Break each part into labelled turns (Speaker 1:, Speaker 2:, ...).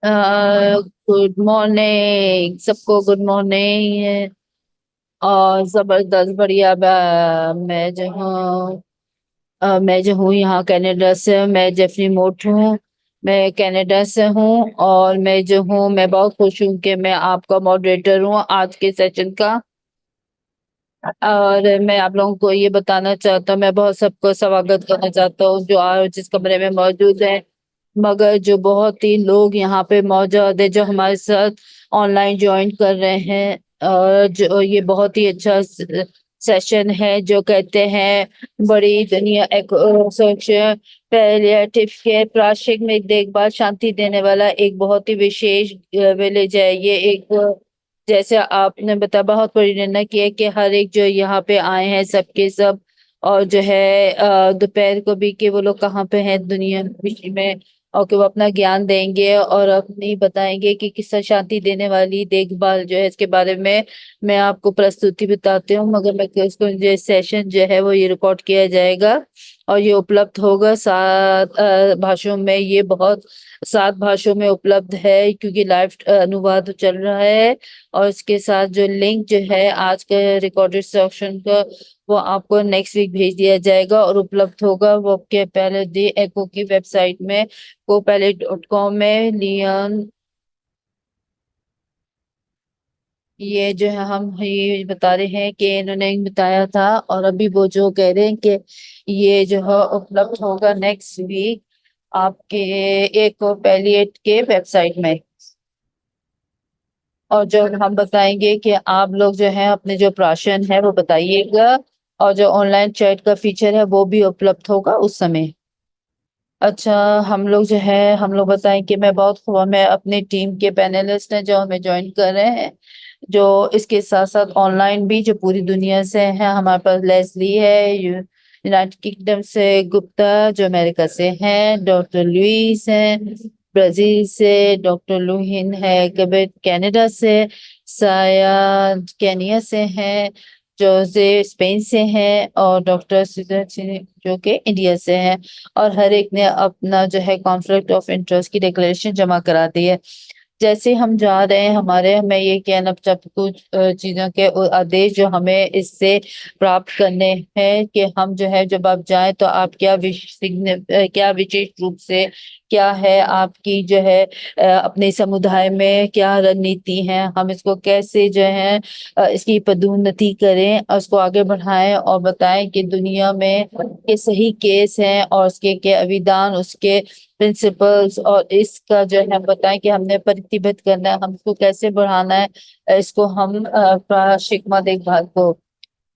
Speaker 1: Good morning सबको, good morning. और जबरदस्त बढ़िया मैं जो हूँ यहाँ कनाडा से। मैं जेफरी मोट हूँ। मैं कनाडा से हूँ। और मैं बहुत खुश हूँ कि मैं आपका मॉडरेटर हूँ आज के सेशन का। और मैं आप लोगों को ये बताना चाहता हूँ, मैं बहुत सबको स्वागत करना चाहता हूँ जो आज जिस कमरे में मौजूद है। मगर जो बहुत ही लोग यहाँ पे मौजूद है जो हमारे साथ ऑनलाइन ज्वाइन कर रहे हैं। और जो ये बहुत ही अच्छा सेशन है जो कहते हैं बड़ी दुनिया सोच पैलिएटिव केयर प्राशिक में देखभाल शांति देने वाला एक बहुत ही विशेष विलेज है। ये एक जैसे आपने बताया बहुत बड़ी निर्णय किया कि हर एक जो यहाँ पे आए हैं सबके सब। और जो है दोपहर को भी कि वो लोग कहाँ पे हैं दुनिया विश्व में। और कि वो अपना ज्ञान देंगे और अपनी बताएंगे कि किस तरह शांति देने वाली देखभाल जो है इसके बारे में मैं आपको प्रस्तुति बताती हूँ। मगर मैं इसको जो सेशन जो है वो ये रिकॉर्ड किया जाएगा और ये उपलब्ध होगा 7 भाषाओं में। ये बहुत 7 भाषाओं में उपलब्ध है क्योंकि लाइव अनुवाद चल रहा है। और इसके साथ जो लिंक जो है आज के रिकॉर्डेड सेक्शन का वो आपको नेक्स्ट वीक भेज दिया जाएगा और उपलब्ध होगा वो आपके पहले दी एको की वेबसाइट में copilot.com में लियन। ये जो है हम ये बता रहे हैं कि इन्होंने बताया था और अभी वो जो कह रहे हैं कि ये जो है उपलब्ध होगा नेक्स्ट वीक आपके एको पैलिएट के वेबसाइट में। और जो हम बताएंगे कि आप लोग जो है अपने जो प्राशन है वो बताइएगा। और जो ऑनलाइन चैट का फीचर है वो भी उपलब्ध होगा उस समय। अच्छा, हम लोग बताएं कि मैं अपनी टीम के पैनलिस्ट हैं जो हमें ज्वाइन कर रहे हैं। जो इसके साथ साथ ऑनलाइन भी जो पूरी दुनिया से हैं हमारे पास लेस्ली है यूनाइटेड किंगडम से, गुप्ता जो अमेरिका से हैं, डॉक्टर लुइस हैं ब्राजील से, डॉक्टर लुहिन है क्वेबेक कनाडा से, साया केनिया से हैं, जोसे स्पेन से हैं और डॉक्टर जो कि इंडिया से हैं। और हर एक ने अपना जो है कॉन्फ्लिक्ट ऑफ इंटरेस्ट की डिक्लेरेशन जमा करा दी है। जैसे हम जा रहे हैं हमारे हमें ये कहना जब कुछ चीजों के आदेश जो हमें इससे प्राप्त करने हैं कि हम जो है जब आप जाएं तो आप क्या विशेष रूप से क्या है आपकी जो है अपने समुदाय में क्या रणनीति है, हम इसको कैसे जो है इसकी पदोन्नति करें और उसको आगे बढ़ाएं और बताएं कि दुनिया में के सही केस हैं और उसके के अभिधान उसके प्रिंसिपल्स और इसका जो है हम बताएं कि हमने प्रतिबद्ध करना है, हमको कैसे बढ़ाना है इसको हम शिकमा देखभाल को।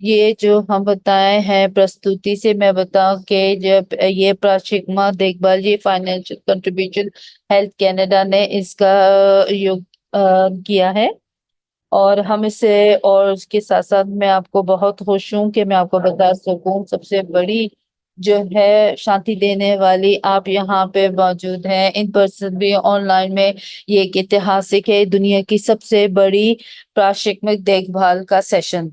Speaker 1: ये जो हम बताए हैं प्रस्तुति से मैं बताऊं कि जब ये प्राशिकमा देखभाल ये फाइनेंशियल कंट्रीब्यूशन हेल्थ कनाडा ने इसका योग किया है। और हम इसे और उसके साथ साथ मैं आपको बहुत खुश हूँ कि मैं आपको बता सकूं सबसे बड़ी जो है शांति देने वाली आप यहाँ पे मौजूद हैं इन पर्सन भी ऑनलाइन में। ये एक ऐतिहासिक है दुनिया की सबसे बड़ी प्राशिकमिक देखभाल का सेशन।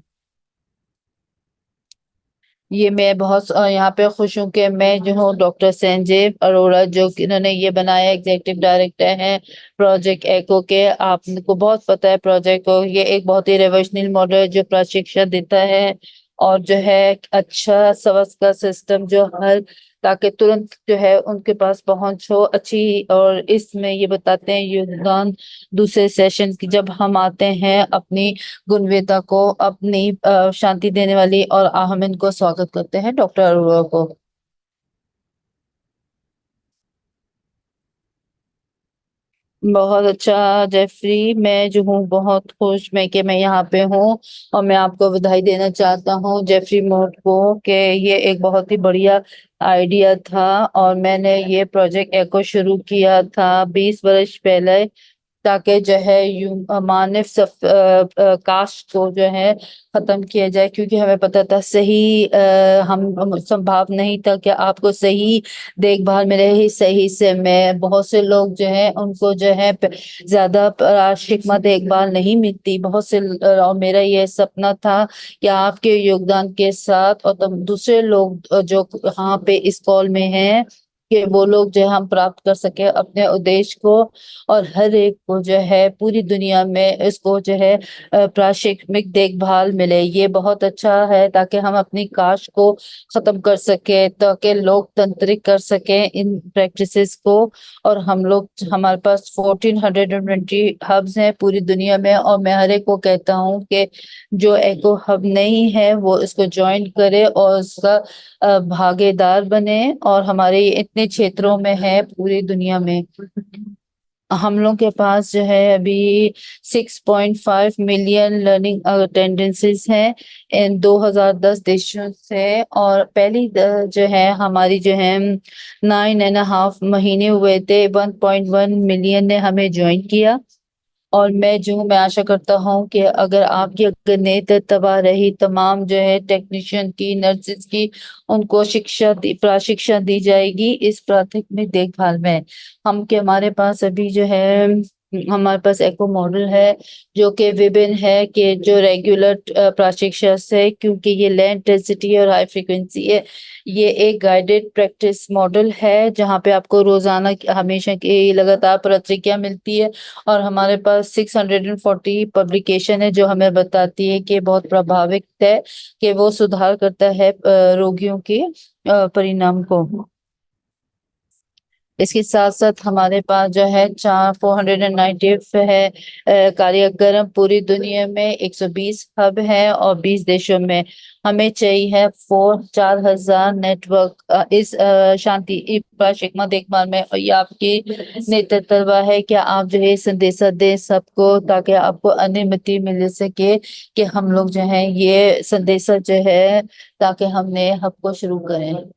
Speaker 1: ये मैं बहुत यहाँ पे खुश हूँ कि मैं जो हूँ डॉक्टर संजय अरोड़ा जो कि इन्होंने ये बनाया एग्जीक्यूटिव डायरेक्टर हैं प्रोजेक्ट एको के। आपको बहुत पता है प्रोजेक्ट को, ये एक बहुत ही रेवोल्यूशनरी मॉडल है जो प्रशिक्षण देता है और जो है अच्छा स्वास्थ्य का सिस्टम जो हर ताकि तुरंत जो है उनके पास पहुंच हो अच्छी। और इसमें ये बताते हैं योगदान दूसरे सेशन की जब हम आते हैं अपनी गुणवत्ता को अपनी शांति देने वाली और हम इनको स्वागत करते हैं डॉक्टर अरोड़ा को। बहुत अच्छा जेफरी, मैं जो हूँ बहुत खुश मैं कि मैं यहाँ पे हूँ। और मैं आपको बधाई देना चाहता हूँ जेफरी मोट को कि ये एक बहुत ही बढ़िया आइडिया था। और मैंने ये प्रोजेक्ट एको शुरू किया था 20 वर्ष पहले ताकि जो है मानव कास्ट को जो है खत्म किया जाए क्योंकि हमें पता था सही हम संभव नहीं था कि आपको सही देखभाल मिले ही सही से में बहुत से लोग जो है उनको जो है ज्यादा शिकमा देखभाल नहीं मिलती बहुत से और मेरा ये सपना था कि आपके योगदान के साथ और तब दूसरे लोग जो यहाँ पे इस कॉल में हैं कि वो लोग जो है हम प्राप्त कर सके अपने उद्देश्य को, और हर एक को जो है पूरी दुनिया में इसको जो है प्राथमिक देखभाल मिले। ये बहुत अच्छा है ताकि हम अपनी कास्ट को खत्म कर सके, ताकि लोकतांत्रिक कर सके इन प्रैक्टिसेस को। और हम लोग, हमारे पास 1420 हब्स हैं पूरी दुनिया में, और मैं हर एक को कहता हूँ कि जो एको हब नहीं है वो इसको ज्वाइन करे और उसका भागीदार बने। और हमारे इतने क्षेत्रों में है पूरी दुनिया में। हम लोग के पास जो है अभी 6.5 मिलियन लर्निंग अटेंडेंसेस हैं इन 2010 देशों से। और पहली जो है हमारी जो है 9.5 महीने हुए थे, 1.1 मिलियन ने हमें ज्वाइन किया। और मैं आशा करता हूँ कि अगर आपकी अगर नीयत तबाह रही, तमाम जो है टेक्नीशियन की, नर्सेज की, उनको प्रशिक्षण दी जाएगी इस प्राथमिक देखभाल में। हमारे पास अभी जो है हमारे पास एको मॉडल है जो कि विभिन्न है कि जो रेगुलर प्रशिक्षण से, क्योंकि ये लो इंटेंसिटी और हाई फ्रीक्वेंसी है। ये एक गाइडेड प्रैक्टिस मॉडल है जहाँ पे आपको रोजाना हमेशा की लगातार प्रतिक्रिया मिलती है। और हमारे पास 640 पब्लिकेशन है जो हमें बताती है कि बहुत प्रभावित है कि वो सुधार करता है रोगियों के परिणाम को। इसके साथ साथ हमारे पास जो है 490 है कार्यक्रम पूरी दुनिया में, 120 हब है और 20 देशों में। हमें चाहिए है 4,000 नेटवर्क इस शांति शिक्षा देखभाल में। और ये आपकी नेतृत्व है कि आप जो है संदेशा दे सबको, ताकि आपको अनुमति मिल सके कि हम लोग जो है ये संदेशा जो है, ताकि हमने हब को शुरू करें।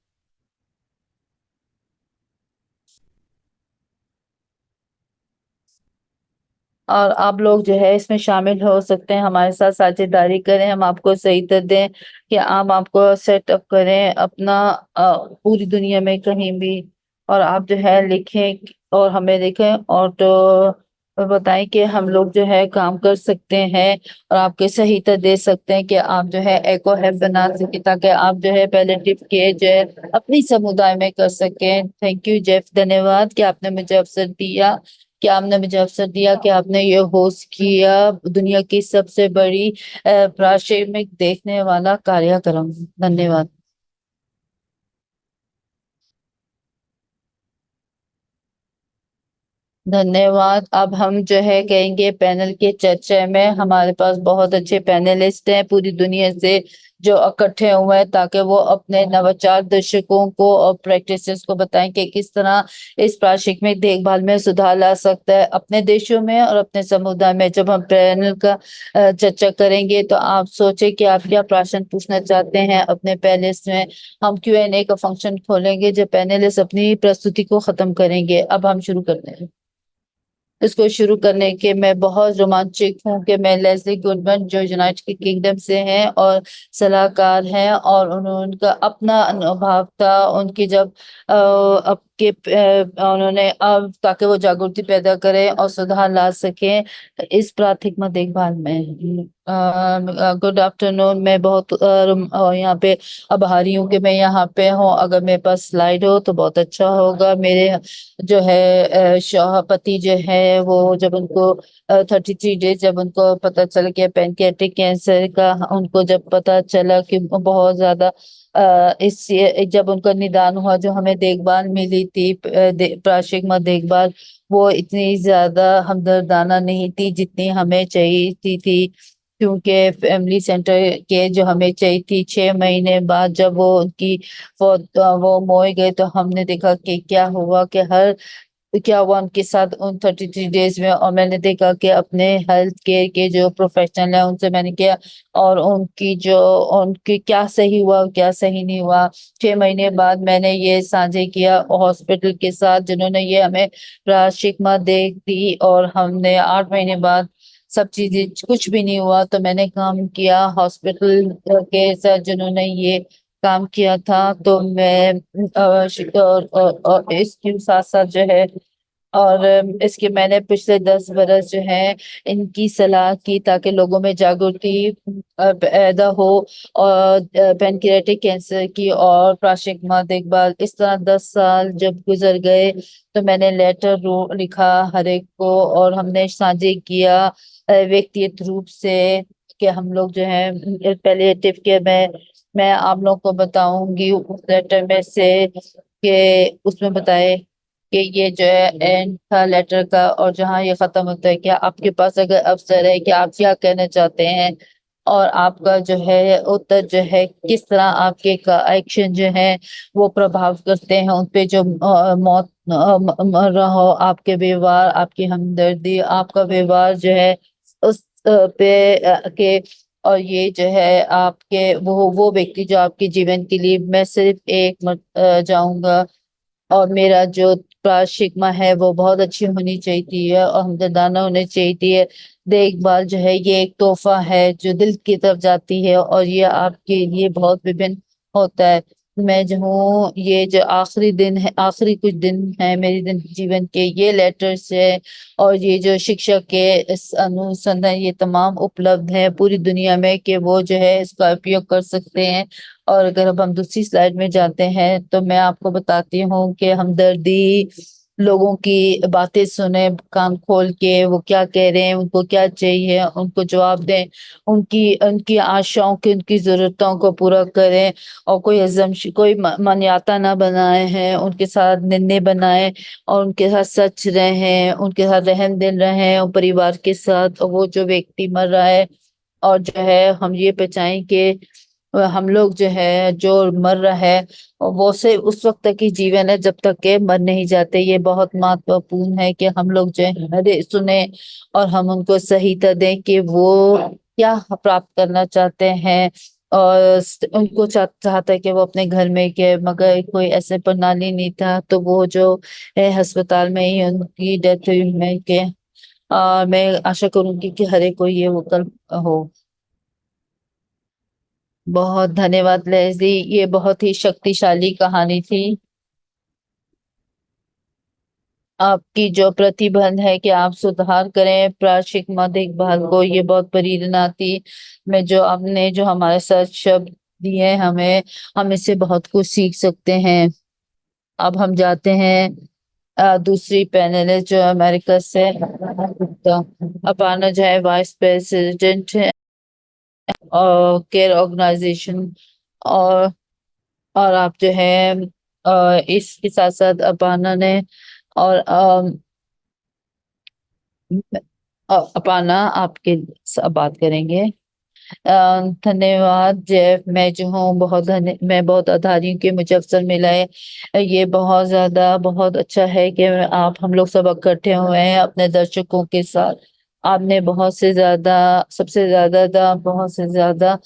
Speaker 1: और आप लोग जो है इसमें शामिल हो सकते हैं, हमारे साथ साझेदारी करें, हम आपको सही तरह दें कि आप आपको सेटअप करें अपना पूरी दुनिया में कहीं भी। और आप जो है लिखें और हमें लिखें, और तो बताएं कि हम लोग जो है काम कर सकते हैं और आपके सही तरह दे सकते हैं कि आप जो है एको हैब बना सके, ताकि आप जो है पैलेटिव केयर जो है अपनी समुदाय में कर सकें। थैंक यू जेफ, धन्यवाद कि आपने मुझे अवसर दिया, कि आपने मुझे अवसर दिया, कि आपने ये होस्ट किया दुनिया की सबसे बड़ी प्राथमिक देखने वाला कार्यक्रम। धन्यवाद। धन्यवाद। अब हम जो है कहेंगे पैनल के चर्चा में, हमारे पास बहुत अच्छे पैनलिस्ट हैं पूरी दुनिया से जो इकट्ठे हुए हैं, ताकि वो अपने नवाचार दर्शकों को और प्रैक्टिसेस को बताएं कि किस तरह इस प्राथमिक देखभाल में सुधार ला सकता है अपने देशों में और अपने समुदाय में। जब हम पैनल का चर्चा करेंगे तो आप सोचे कि आप क्या प्रश्न पूछना चाहते हैं अपने पैनलिस्ट में। हम Q&A का फंक्शन खोलेंगे जब पैनलिस्ट अपनी प्रस्तुति को खत्म करेंगे। अब हम शुरू करते हैं। इसको शुरू करने के मैं बहुत रोमांचित हूँ कि मैं लेस्ली गुडमैन जो यूनाइटेड किंगडम से हैं और सलाहकार हैं, और उनका अपना अनुभव था उनकी जब उन्होंने अब ताकि वो जागृति पैदा करें और सुधार ला सकें इस प्राथमिक देखभाल में। Good afternoon. मैं बहुत यहाँ पे आभारी हूँ कि मैं यहाँ पे हूँ। अगर मेरे पास स्लाइड हो तो बहुत अच्छा होगा। मेरे जो है पति जो है वो जब उनको 33 डेज जब उनको पता चला कि पैनक्रियाटिक कैंसर का, उनको जब पता चला कि बहुत ज्यादा इस जब उनका निदान हुआ, जो हमें देखभाल मिली थी प्राशिक देखभाल, वो इतनी ज्यादा हमदर्दाना नहीं थी जितनी हमें चाहिए थी। क्योंकि फैमिली सेंटर के जो हमें चाहिए थी, 6 महीने बाद जब वो उनकी वो मोए गए, तो हमने देखा कि क्या हुआ उनके साथ उन 33 डेज में। और मैंने देखा कि अपने हेल्थ केयर के जो प्रोफेशनल है उनसे मैंने किया, और उनकी क्या सही हुआ क्या सही नहीं हुआ। 6 महीने बाद मैंने ये साझे किया हॉस्पिटल के साथ जिन्होंने ये हमें शिकमा दे दी, और हमने 8 महीने बाद सब चीजें कुछ भी नहीं हुआ तो मैंने काम किया हॉस्पिटल के साथ जिन्होंने ये काम किया था। तो मैं इसके साथ साथ जो है और इसके मैंने पिछले 10 बरस जो है इनकी सलाह की ताकि लोगों में जागृति पैदा हो। और पैनक्रियाटिक कैंसर की और प्राशिकमा देखभाल, इस तरह 10 साल जब गुजर गए तो मैंने लेटर लिखा हर एक को, और हमने साझे किया व्यक्तिगत रूप से कि हम लोग जो है पैलिएटिव के मैं आप लोग को बताऊंगी उस लेटर में से कि उसमें बताए कि ये जो है एंड था लेटर का, और जहाँ ये खत्म होता है, क्या आपके पास अगर अवसर है कि आप क्या कहना चाहते हैं, और आपका जो है उत्तर जो है किस तरह आपके एक्शन जो है वो प्रभाव करते हैं उन पे, जो मौत मर रहा हो, आपके व्यवहार, आपकी हमदर्दी, आपका व्यवहार जो है उस पे के, और ये जो है आपके वो व्यक्ति जो आपके जीवन के लिए, मैं सिर्फ एक मत जाऊंगा, और मेरा जो प्राशिकमा है वो बहुत अच्छी होनी चाहिए और हमदर्दाना होनी चाहिए। देखभाल जो है ये एक तोहफा है जो दिल की तरफ जाती है, और ये आपके लिए बहुत विभिन्न होता है। मैं जो हूँ, ये जो आखिरी दिन है, आखिरी कुछ दिन है मेरे दिन जीवन के, ये लेटर्स है और ये जो शिक्षक के इस अनुसंधान ये तमाम उपलब्ध है पूरी दुनिया में कि वो जो है इसका उपयोग कर सकते हैं। और अगर अब हम दूसरी स्लाइड में जाते हैं तो मैं आपको बताती हूँ कि हमदर्दी, लोगों की बातें सुने कान खोल के, वो क्या कह रहे हैं, उनको क्या चाहिए, उनको जवाब दें, उनकी उनकी आशाओं की, उनकी जरूरतों को पूरा करें, और कोई कोई मान्यता ना बनाए हैं, उनके साथ निर्णय बनाए, और उनके साथ सच रहें, उनके साथ रहम दिल रहें, और परिवार के साथ, और वो जो व्यक्ति मर रहा है, और जो है हम ये पहचाएं कि हम लोग जो है जो मर रहा है वो से उस वक्त तक ही जीवन है जब तक के मर नहीं जाते। ये बहुत महत्वपूर्ण है कि हम लोग जो है सुने और हम उनको सही तरह दें कि वो क्या प्राप्त करना चाहते हैं, और उनको चाहता है कि वो अपने घर में के, मगर कोई ऐसे प्रणाली नहीं था तो वो जो है अस्पताल में ही उनकी डेथ हुई है कि मैं आशा करूंगी कि हर एक को ये वो कल हो। बहुत धन्यवाद लेज़ी, ये बहुत ही शक्तिशाली कहानी थी। आपकी जो प्रतिबंध है कि आप सुधार करें प्राशिकमा देखभाल को, ये बहुत प्रेरणा थी। मैं जो आपने जो हमारे साथ शब्द दिए हमें, हम इससे बहुत कुछ सीख सकते हैं। अब हम जाते हैं दूसरी पैनलिस्ट जो अमेरिका से गुप्ता अपाना जो है वाइस प्रेसिडेंट है और केयर ऑर्गेनाइजेशन, और आप जो है इसके साथ साथ अपाना ने और अपाना आपके बात करेंगे। धन्यवाद जेफ, मैं जो हूँ मैं बहुत आभारी हूँ कि मुझे अवसर मिला है। ये बहुत ज्यादा बहुत अच्छा है कि आप हम लोग सब इकट्ठे हुए हैं अपने दर्शकों के साथ। आपने बहुत से ज्यादा सबसे ज्यादा बहुत से ज्यादा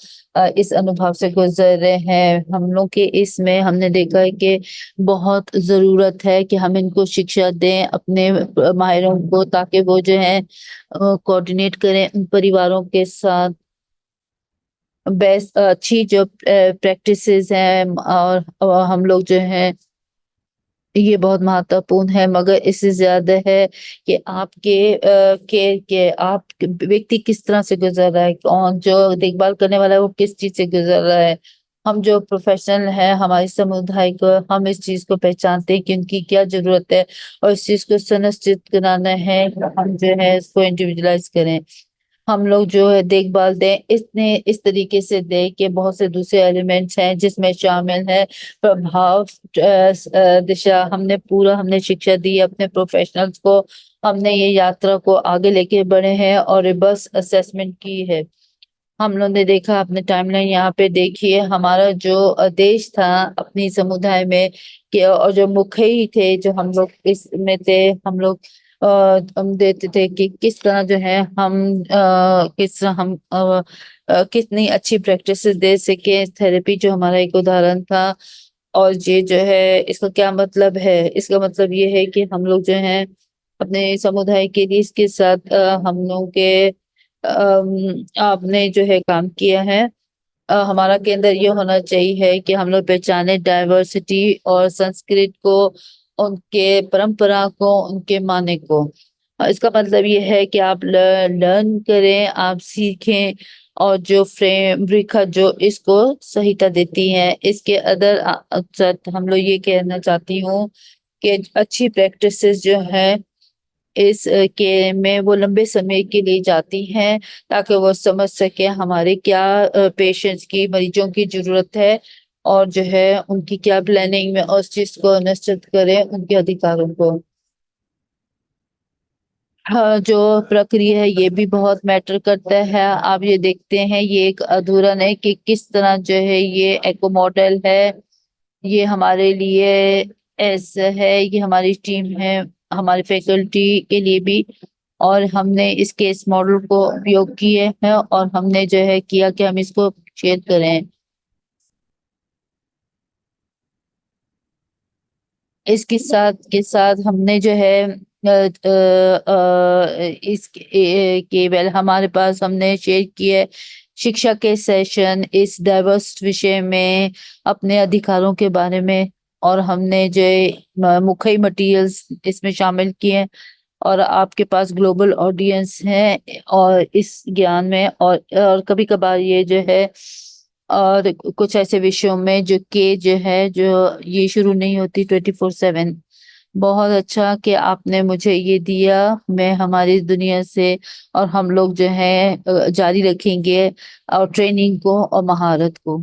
Speaker 1: इस अनुभव से गुजरे हैं। हम लोग के इसमें हमने देखा है कि बहुत जरूरत है कि हम इनको शिक्षा दें अपने माहिरों को, ताकि वो जो है कोऑर्डिनेट करें उन परिवारों के साथ बेस्ट अच्छी जो प्रैक्टिसेस हैं, और हम लोग जो हैं ये बहुत महत्वपूर्ण है, मगर इससे ज्यादा है कि आपके के आप व्यक्ति किस तरह से गुजर रहा है, कौन जो देखभाल करने वाला है वो किस चीज से गुजर रहा है। हम जो प्रोफेशनल हैं हमारे समुदाय को, हम इस चीज को पहचानते हैं कि उनकी क्या जरूरत है, और इस चीज को सुनिश्चित कराना है कि हम जो है इसको इंडिविजुअलाइज करें। हम लोग जो है देखभाल दें इसने इस तरीके से दें कि बहुत से दूसरे एलिमेंट्स हैं जिसमें शामिल है प्रभाव, दिशा। हमने शिक्षा दी अपने प्रोफेशनल्स को, हमने ये यात्रा को आगे लेके बढ़े हैं और रिवर्स असेसमेंट की है। हम लोग ने देखा अपने टाइमलाइन यहाँ पे देखिए, हमारा जो देश था अपनी समुदाय में कि, और जो मुखिया थे जो हम लोग इसमें थे, हम लोग हम देते थे कि किस तरह जो है हम किस तरह हम कितनी अच्छी प्रैक्टिस दे सके। थेरेपी जो हमारा एक उदाहरण था। और ये जो है इसका क्या मतलब है, इसका मतलब ये है कि हम लोग जो है अपने समुदाय के लिए इसके साथ हम लोग के आपने जो है काम किया है। हमारा केंद्र ये होना चाहिए कि हम लोग पहचाने डाइवर्सिटी और संस्कृत को, उनके परंपरा को, उनके माने को। इसका मतलब ये है कि आप लर्न करें, आप सीखें, और जो फ्रेमवर्क जो इसको सहायता देती है। इसके अदर हम लोग ये कहना चाहती हूँ कि अच्छी प्रैक्टिसेस जो है इस के में वो लंबे समय के लिए जाती हैं, ताकि वो समझ सके हमारे क्या पेशेंट्स की, मरीजों की जरूरत है, और जो है उनकी क्या प्लानिंग में उस चीज को निश्चित करें, उनके अधिकारों को। हाँ, जो प्रक्रिया है ये भी बहुत मैटर करता है। आप ये देखते हैं, ये एक अधूरा नहीं कि किस तरह जो है ये एको मॉडल है, ये हमारे लिए ऐसा है, ये हमारी टीम है, हमारी फैकल्टी के लिए भी। और हमने इसके इस मॉडल को उपयोग किए हैं, और हमने जो है किया कि हम इसको शेयर करें। इसके साथ के साथ हमने जो है इस केवल हमारे पास हमने शेयर किए शिक्षा के सेशन इस डाइवर्स विषय में, अपने अधिकारों के बारे में। और हमने जो मुख्य मटेरियल्स इसमें शामिल किए, और आपके पास ग्लोबल ऑडियंस है और इस ज्ञान में, और कभी कभार ये जो है, और कुछ ऐसे विषयों में जो कि जो है जो ये शुरू नहीं होती 24/7। बहुत अच्छा कि आपने मुझे ये दिया। मैं हमारी दुनिया से, और हम लोग जो है जारी रखेंगे और ट्रेनिंग को और महारत को।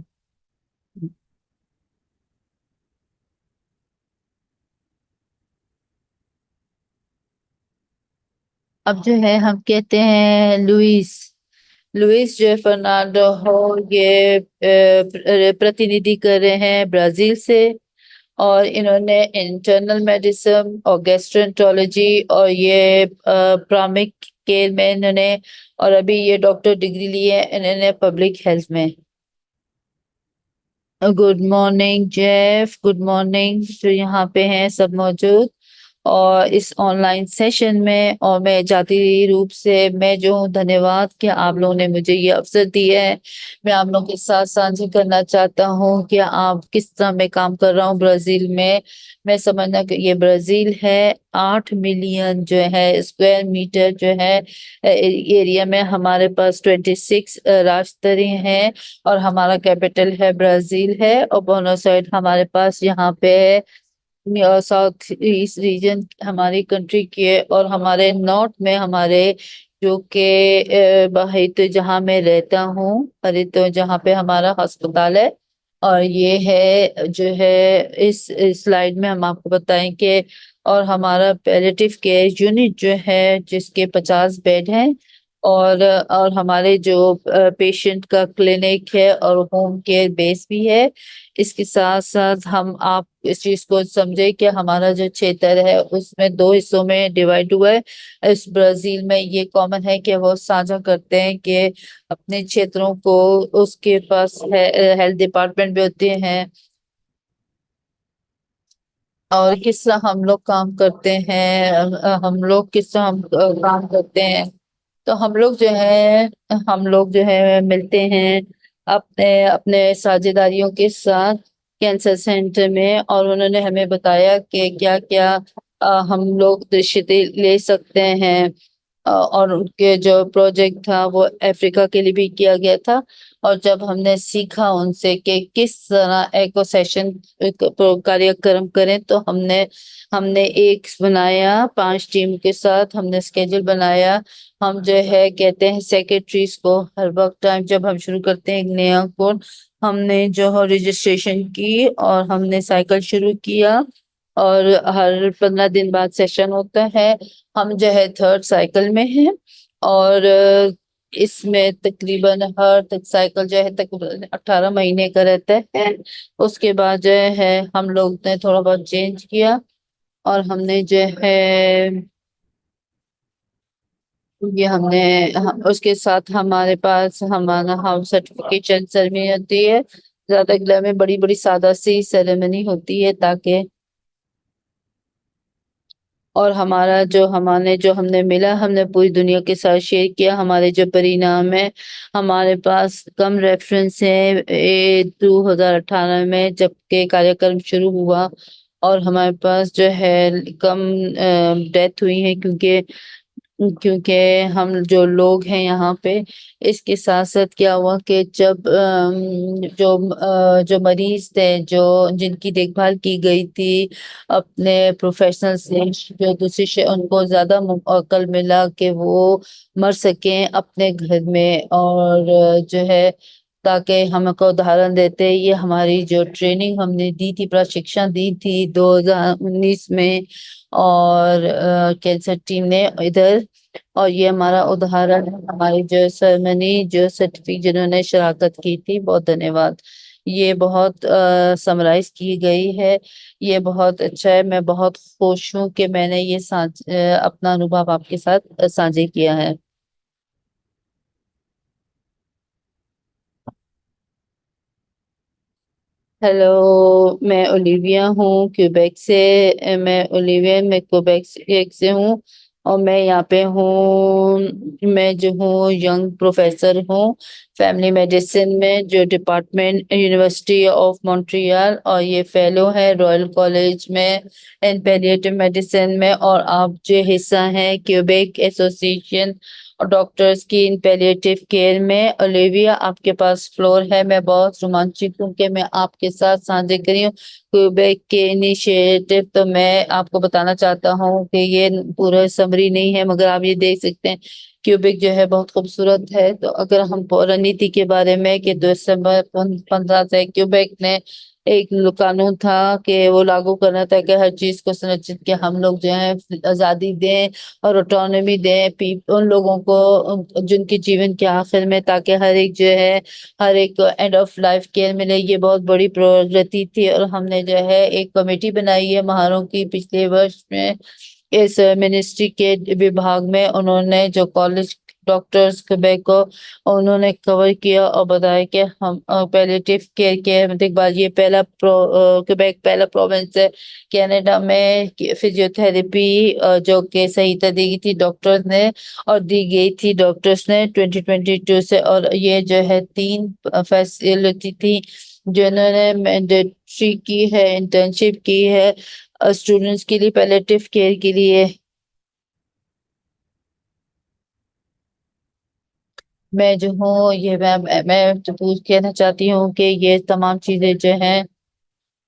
Speaker 1: अब जो है हम कहते हैं लुइस, लुइस जो फर्नांडो हो, ये प्रतिनिधि कर रहे हैं ब्राजील से। और इन्होंने इंटरनल मेडिसिन और गैस्ट्रोएंटरोलॉजी, और ये प्रामिक केयर में इन्होंने, और अभी ये डॉक्टर डिग्री ली है इन्होंने पब्लिक हेल्थ में। Good morning Jeff, good morning जो यहाँ पे हैं सब मौजूद और इस ऑनलाइन सेशन में। और मैं जाती रूप से मैं जो हूँ, धन्यवाद कि आप लोगों ने मुझे ये अवसर दिया है। मैं आप लोगों के साथ साझा करना चाहता हूँ कि आप किस तरह मैं काम कर रहा हूँ ब्राजील में। मैं समझना कि ये ब्राजील है, 8 मिलियन जो है स्क्वायर मीटर जो है एरिया में, हमारे पास 26 राजधानी हैं, और हमारा कैपिटल है ब्राजील है। और बोनस आयर्स हमारे पास यहाँ पे है, साउथ ईस्ट रीजन हमारी कंट्री के। और हमारे नॉर्थ में हमारे जो के बाहर तो जहाँ मैं रहता हूँ, अरे तो जहाँ पे हमारा अस्पताल है। और ये है जो है इस स्लाइड में हम आपको बताएं कि, और हमारा पैलिएटिव केयर यूनिट जो है जिसके 50 बेड हैं। और हमारे जो पेशेंट का क्लिनिक है और होम केयर बेस भी है। इसके साथ साथ हम आप इस चीज को समझे कि हमारा जो क्षेत्र है उसमें 2 हिस्सों में डिवाइड हुआ है। इस ब्राजील में ये कॉमन है कि वो साझा करते हैं कि अपने क्षेत्रों को, उसके पास है हेल्थ डिपार्टमेंट भी होते हैं। और किस तरह हम लोग काम करते हैं, हम लोग किस तरह हम काम करते हैं। तो हम लोग जो है मिलते हैं अपने अपने साझेदारियों के साथ कैंसर सेंटर में। और उन्होंने हमें बताया कि क्या क्या हम लोग दृश्य ले सकते हैं। और उनके जो प्रोजेक्ट था वो अफ्रीका के लिए भी किया गया था। और जब हमने सीखा उनसे कि किस तरह एको सेशन कार्यक्रम करें, तो हमने हमने एक बनाया, 5 टीम के साथ हमने स्केड्यूल बनाया। हम जो है कहते हैं सेक्रेटरीज को हर वक्त टाइम जब हम शुरू करते हैं एक नया कोर्स, हमने जो है रजिस्ट्रेशन की और हमने साइकिल शुरू किया। और हर 15 दिन बाद सेशन होता है। हम जो है थर्ड साइकिल में हैं। और इसमें तकरीबन हर तक साइकिल जो है तकरीबन 18 महीने का रहता है। उसके बाद जो है हम लोग ने थोड़ा बहुत चेंज किया, और हमने जो है ये हमने उसके साथ हमारे पास हमारा हाउस सर्टिफिकेशन सेरेमनी होती है। ज्यादा ग्लैम में बड़ी बड़ी सादा सी सेरेमनी होती है, ताकि और हमारा जो हमने मिला, हमने पूरी दुनिया के साथ शेयर किया हमारे जो परिणाम है। हमारे पास कम रेफरेंस है 2018 में जबकि कार्यक्रम शुरू हुआ। और हमारे पास जो है कम डेथ हुई है, क्योंकि क्योंकि हम जो लोग हैं यहाँ पे, इसके साथ साथ क्या हुआ कि जब जो मरीज थे, जो जिनकी देखभाल की गई थी अपने प्रोफेशनल से, जो दूसरी उनको ज्यादा अकल मिला कि वो मर सकें अपने घर में, और जो है ताकि हमको उदाहरण देते, ये हमारी जो ट्रेनिंग हमने दी थी, प्रशिक्षण दी थी 2019 में, और कैंसर टीम ने इधर, और ये हमारा उदाहरण है, हमारी जो सेरेमनी, जो सर्टिफिकेट जिन्होंने शराकत की थी, बहुत धन्यवाद। ये बहुत समराइज की गई है। ये बहुत अच्छा है, मैं बहुत खुश हूँ कि मैंने ये अपना अनुभव आपके साथ साझा किया है। हेलो, मैं ओलिविया हूँ क्यूबेक से। मैं क्यूबेक से हूँ, और मैं यहाँ पे हूँ। मैं जो हूँ यंग प्रोफेसर हूँ फैमिली मेडिसिन में, जो डिपार्टमेंट यूनिवर्सिटी ऑफ मॉन्ट्रियल, और ये फेलो है रॉयल कॉलेज में एंड पैलिएटिव मेडिसिन में। और आप जो हिस्सा हैं क्यूबेक एसोसिएशन और डॉक्टर्स की इन पैलिएटिव केयर में। ओलिविया, आपके पास फ्लोर है। मैं बहुत रोमांचित हूँ कि मैं आपके साथ साझा करी हूँ क्यूबेक के इनिशिएटिव। तो मैं आपको बताना चाहता हूँ कि ये पूरा समरी नहीं है, मगर आप ये देख सकते हैं क्यूबेक जो है बहुत खूबसूरत है। तो अगर हम रणनीति के बारे में, कि दिसंबर 15 से क्यूबेक ने एक कानून था कि वो लागू करना था कि हर चीज को सुनिश्चित कि हम लोग जो है आजादी दें और ऑटोनॉमी दें उन लोगों को, जिनके जीवन के आखिर में, ताकि हर एक जो है, हर एक एंड ऑफ लाइफ केयर मिले। ये बहुत बड़ी प्रगति थी, और हमने जो है एक कमेटी बनाई है महारों की पिछले वर्ष में। इस मिनिस्ट्री के विभाग में उन्होंने जो कॉलेज डॉक्टर्स क्वेबेक को उन्होंने कवर किया और बताया कि हम पैलिएटिव केयर के देखभाल, ये क्वेबेक पहला प्रोविंस है कनाडा में फिजियोथेरेपी जो कि सही तरह दी थी डॉक्टर्स ने, और दी गई थी डॉक्टर्स ने 2022 से। और ये जो है 3 फैसिलिटी थी जिन्होंने मैंडेटरी की है, इंटर्नशिप की है स्टूडेंट्स के लिए पैलेटिव केयर के लिए। मैं जो हूँ ये मैं तो पूछ कहना चाहती हूँ कि ये तमाम चीजें जो हैं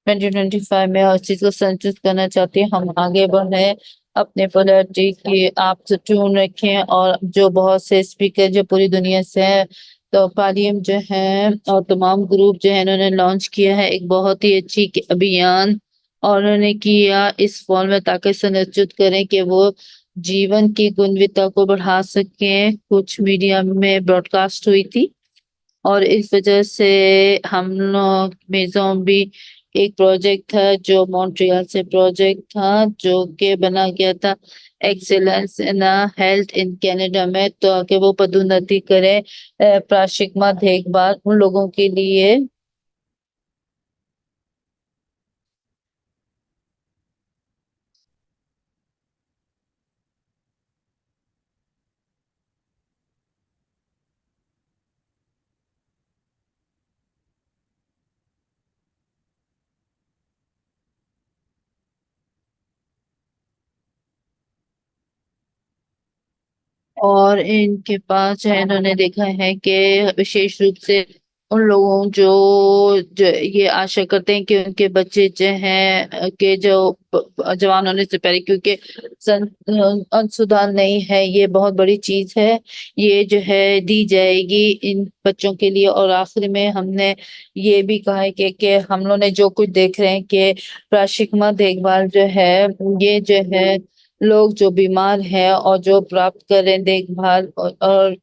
Speaker 1: 2025 में उस चीज को संचित करना चाहती हूँ, हम आगे बढ़े अपने पॉलिटी की आप ट्यून रखें। और जो बहुत से स्पीकर जो पूरी दुनिया से हैं, तो पालियम जो है और तमाम ग्रुप जो है, इन्होंने लॉन्च किया है एक बहुत ही अच्छी अभियान, और उन्होंने किया इस फॉल में ताकि सुनिश्चित करें कि वो जीवन की गुणवत्ता को बढ़ा सकें। कुछ मीडिया में ब्रॉडकास्ट हुई थी, और इस वजह से हम लोग मेजों भी एक प्रोजेक्ट था जो मॉन्ट्रियल से प्रोजेक्ट था, जो कि बना गया था excellence in health in Canada में, तो कि वो पदोन्नति करें प्राशिकमा देखभाल उन लोगों के लिए। और इनके पास जो है, इन्होंने देखा है कि विशेष रूप से उन लोगों जो ये आशा करते हैं कि उनके बच्चे जो हैं कि जो जवान होने से पहले, क्योंकि अंशुदान नहीं है, ये बहुत बड़ी चीज है, ये जो है दी जाएगी इन बच्चों के लिए। और आखिर में हमने ये भी कहा है कि हम लोग ने जो कुछ देख रहे हैं कि प्राशिकमा देखभाल जो है, ये जो है लोग जो बीमार हैं और जो प्राप्त करें देखभाल, और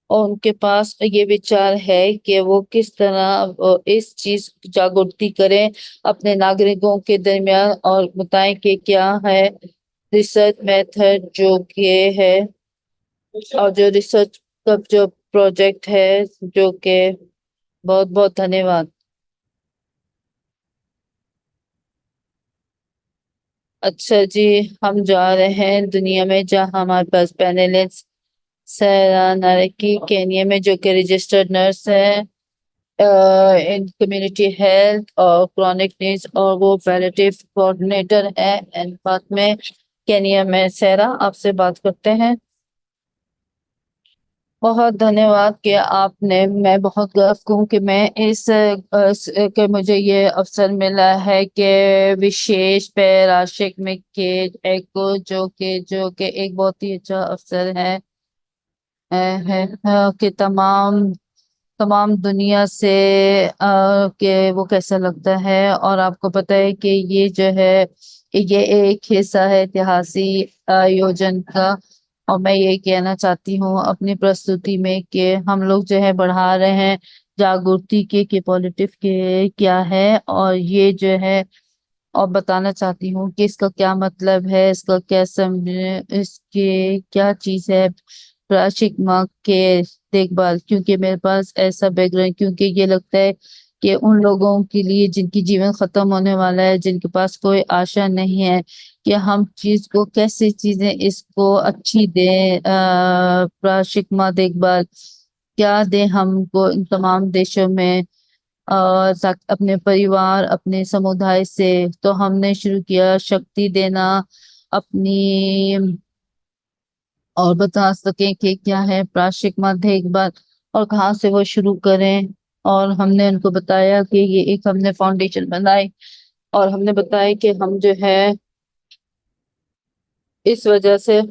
Speaker 1: उनके पास ये विचार है कि वो किस तरह इस चीज जागृति करें अपने नागरिकों के दरमियान, और बताएं कि क्या है रिसर्च मेथड जो कि है, और जो रिसर्च का जो प्रोजेक्ट है, जो कि बहुत बहुत धन्यवाद। अच्छा जी, हम जा रहे हैं दुनिया में जहाँ हमारे पास पैनलिस्ट सैरा नारकी केनिया में, जो कि रजिस्टर्ड नर्स है, इन कम्युनिटी हेल्थ और क्रॉनिक नीड्स, और वो पैलेटिव कोऑर्डिनेटर है। एंड बाद में केनिया में सेरा आपसे बात करते हैं। बहुत धन्यवाद कि आपने, मैं बहुत गर्व हूँ कि मैं कि मुझे ये अवसर मिला है कि विशेष पैराशिक में के एक जो कि एक बहुत ही अच्छा अवसर है कि तमाम तमाम दुनिया से कि वो कैसा लगता है। और आपको पता है कि ये जो है ये एक हिस्सा है ऐतिहासिक आयोजन का। और मैं ये कहना चाहती हूँ अपनी प्रस्तुति में कि हम लोग जो है बढ़ा रहे हैं जागृति के पॉजिटिव के क्या है, और ये जो है और बताना चाहती हूँ कि इसका क्या मतलब है, इसका क्या समझ, इसके क्या चीज है प्राशिक माँ के देखभाल। क्योंकि मेरे पास ऐसा बैकग्राउंड, क्योंकि ये लगता है कि उन लोगों के लिए जिनकी जीवन खत्म होने वाला है, जिनके पास कोई आशा नहीं है, कि हम चीज को कैसे चीजें इसको अच्छी दें, प्राशिक माँ देखभाल क्या दें हमको इन तमाम देशों में, अपने परिवार अपने समुदाय से। तो हमने शुरू किया शक्ति देना अपनी, और बता सकें कि क्या है प्राशिक मध्य एक बार और कहाँ से वो शुरू करें। और हमने उनको बताया कि ये एक हमने फाउंडेशन बनाई, और हमने बताया कि हम जो है इस वजह से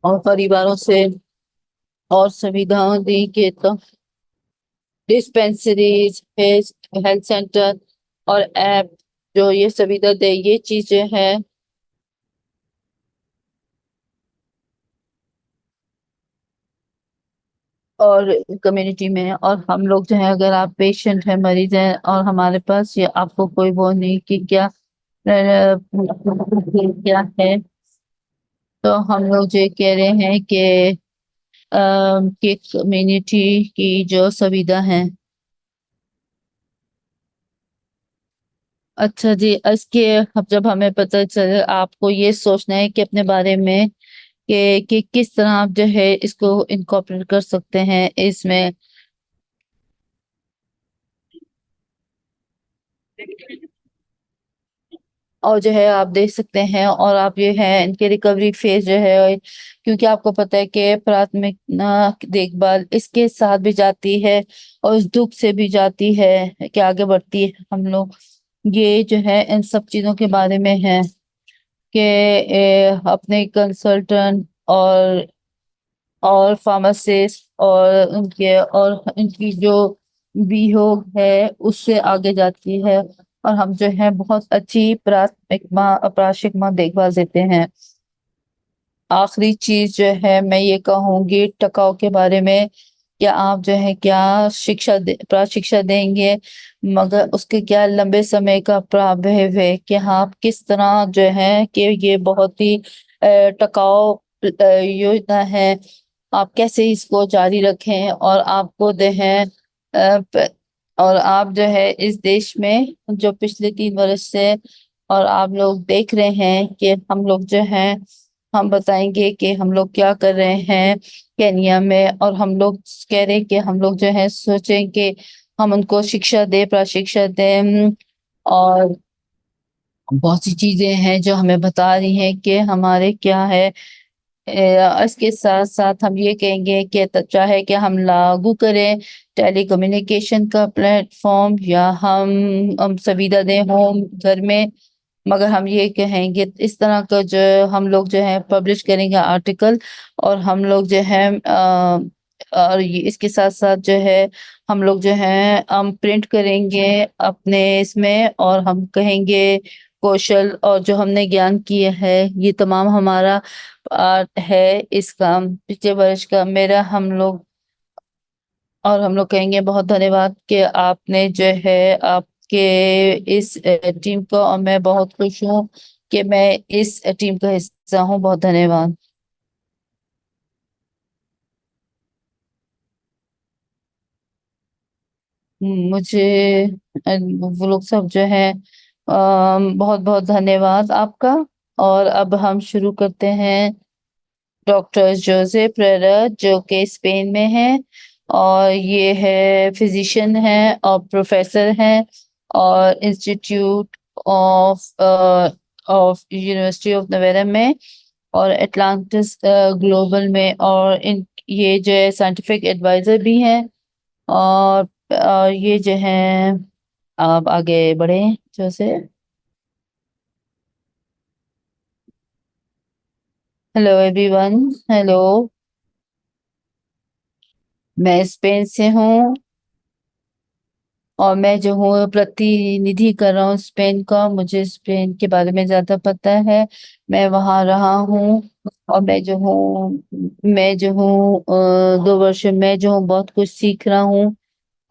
Speaker 1: और परिवारों से और सुविधाओं दी कि तो डिस्पेंसरीज, हेल्थ सेंटर और ऐप जो ये सुविधा दे, ये चीजें हैं। और कम्युनिटी में, और हम लोग जो है अगर आप पेशेंट है मरीज है और हमारे पास ये आपको कोई वो नहीं कि क्या क्या है, तो हम लोग जो कह रहे हैं कि कम्युनिटी की जो सुविधा है। अच्छा जी, इसके अब जब हमें पता चले, आपको ये सोचना है कि अपने बारे में कि किस तरह आप जो है इसको इनकॉर्पोरेट कर सकते हैं इसमें। और जो है आप देख सकते हैं, और आप ये है इनके रिकवरी फेज जो है, क्योंकि आपको पता है कि प्राथमिक देखभाल इसके साथ भी जाती है और उस दुख से भी जाती है कि आगे बढ़ती है हम लोग। ये जो है इन सब चीजों के बारे में है कि अपने कंसल्टेंट और फार्मासिस्ट और उनके और उनकी जो वियोग है उससे आगे जाती है। और हम जो है बहुत अच्छी प्राशिक माँ देखभाल देते हैं। आखिरी चीज जो है मैं ये कहूंगी टकाऊ के बारे में, कि आप जो है क्या प्रशिक्षा देंगे, मगर उसके क्या लंबे समय का प्रभाव है कि हाँ आप किस तरह जो है कि ये बहुत ही टकाऊ योजना है, आप कैसे इसको जारी रखें। और आपको जो है और आप जो है इस देश में जो पिछले 3 वर्ष से और आप लोग देख रहे हैं कि हम लोग जो हैं, हम बताएंगे कि हम लोग क्या कर रहे हैं केनिया में। और हम लोग कह रहे हैं कि हम लोग जो है सोचें कि हम उनको शिक्षा दे प्रशिक्षण दें। और बहुत सी चीजें हैं जो हमें बता रही हैं कि हमारे क्या है। इसके साथ साथ हम ये कहेंगे कि चाहे कि हम लागू करें टेली कम्युनिकेशन का प्लेटफॉर्म, या हम सुविधा दें होम घर में, मगर हम ये कहेंगे इस तरह का जो हम लोग जो है पब्लिश करेंगे आर्टिकल। और हम लोग जो है और ये इसके साथ साथ जो है हम लोग जो है हम प्रिंट करेंगे अपने इसमें, और हम कहेंगे कौशल और जो हमने ज्ञान किया है ये तमाम हमारा पार्ट है इसका पिछले वर्ष का मेरा हम लोग। और हम लोग कहेंगे बहुत धन्यवाद कि आपने जो है आपके इस टीम को, और मैं बहुत खुश हूँ कि मैं इस टीम का हिस्सा हूँ। बहुत धन्यवाद। मुझे वो लोग सब जो है बहुत बहुत धन्यवाद आपका। और अब हम शुरू करते हैं डॉक्टर जोसे प्रेरा जो कि स्पेन में है, और ये है फिजिशियन है और प्रोफेसर हैं, और institute of of university of Navera में, और एटलांटिस ग्लोबल में, और इन ये जो है साइंटिफिक एडवाइजर भी हैं। और ये जो है, आप आगे बढ़े जोसे। Hello everyone. हेलो। मैं स्पेन से हूँ, और मैं जो हूँ प्रतिनिधि कर रहा हूँ स्पेन का। मुझे स्पेन के बारे में ज्यादा पता है, मैं वहाँ रहा हूँ। और मैं जो हूँ 2 वर्ष में जो हूँ बहुत कुछ सीख रहा हूँ।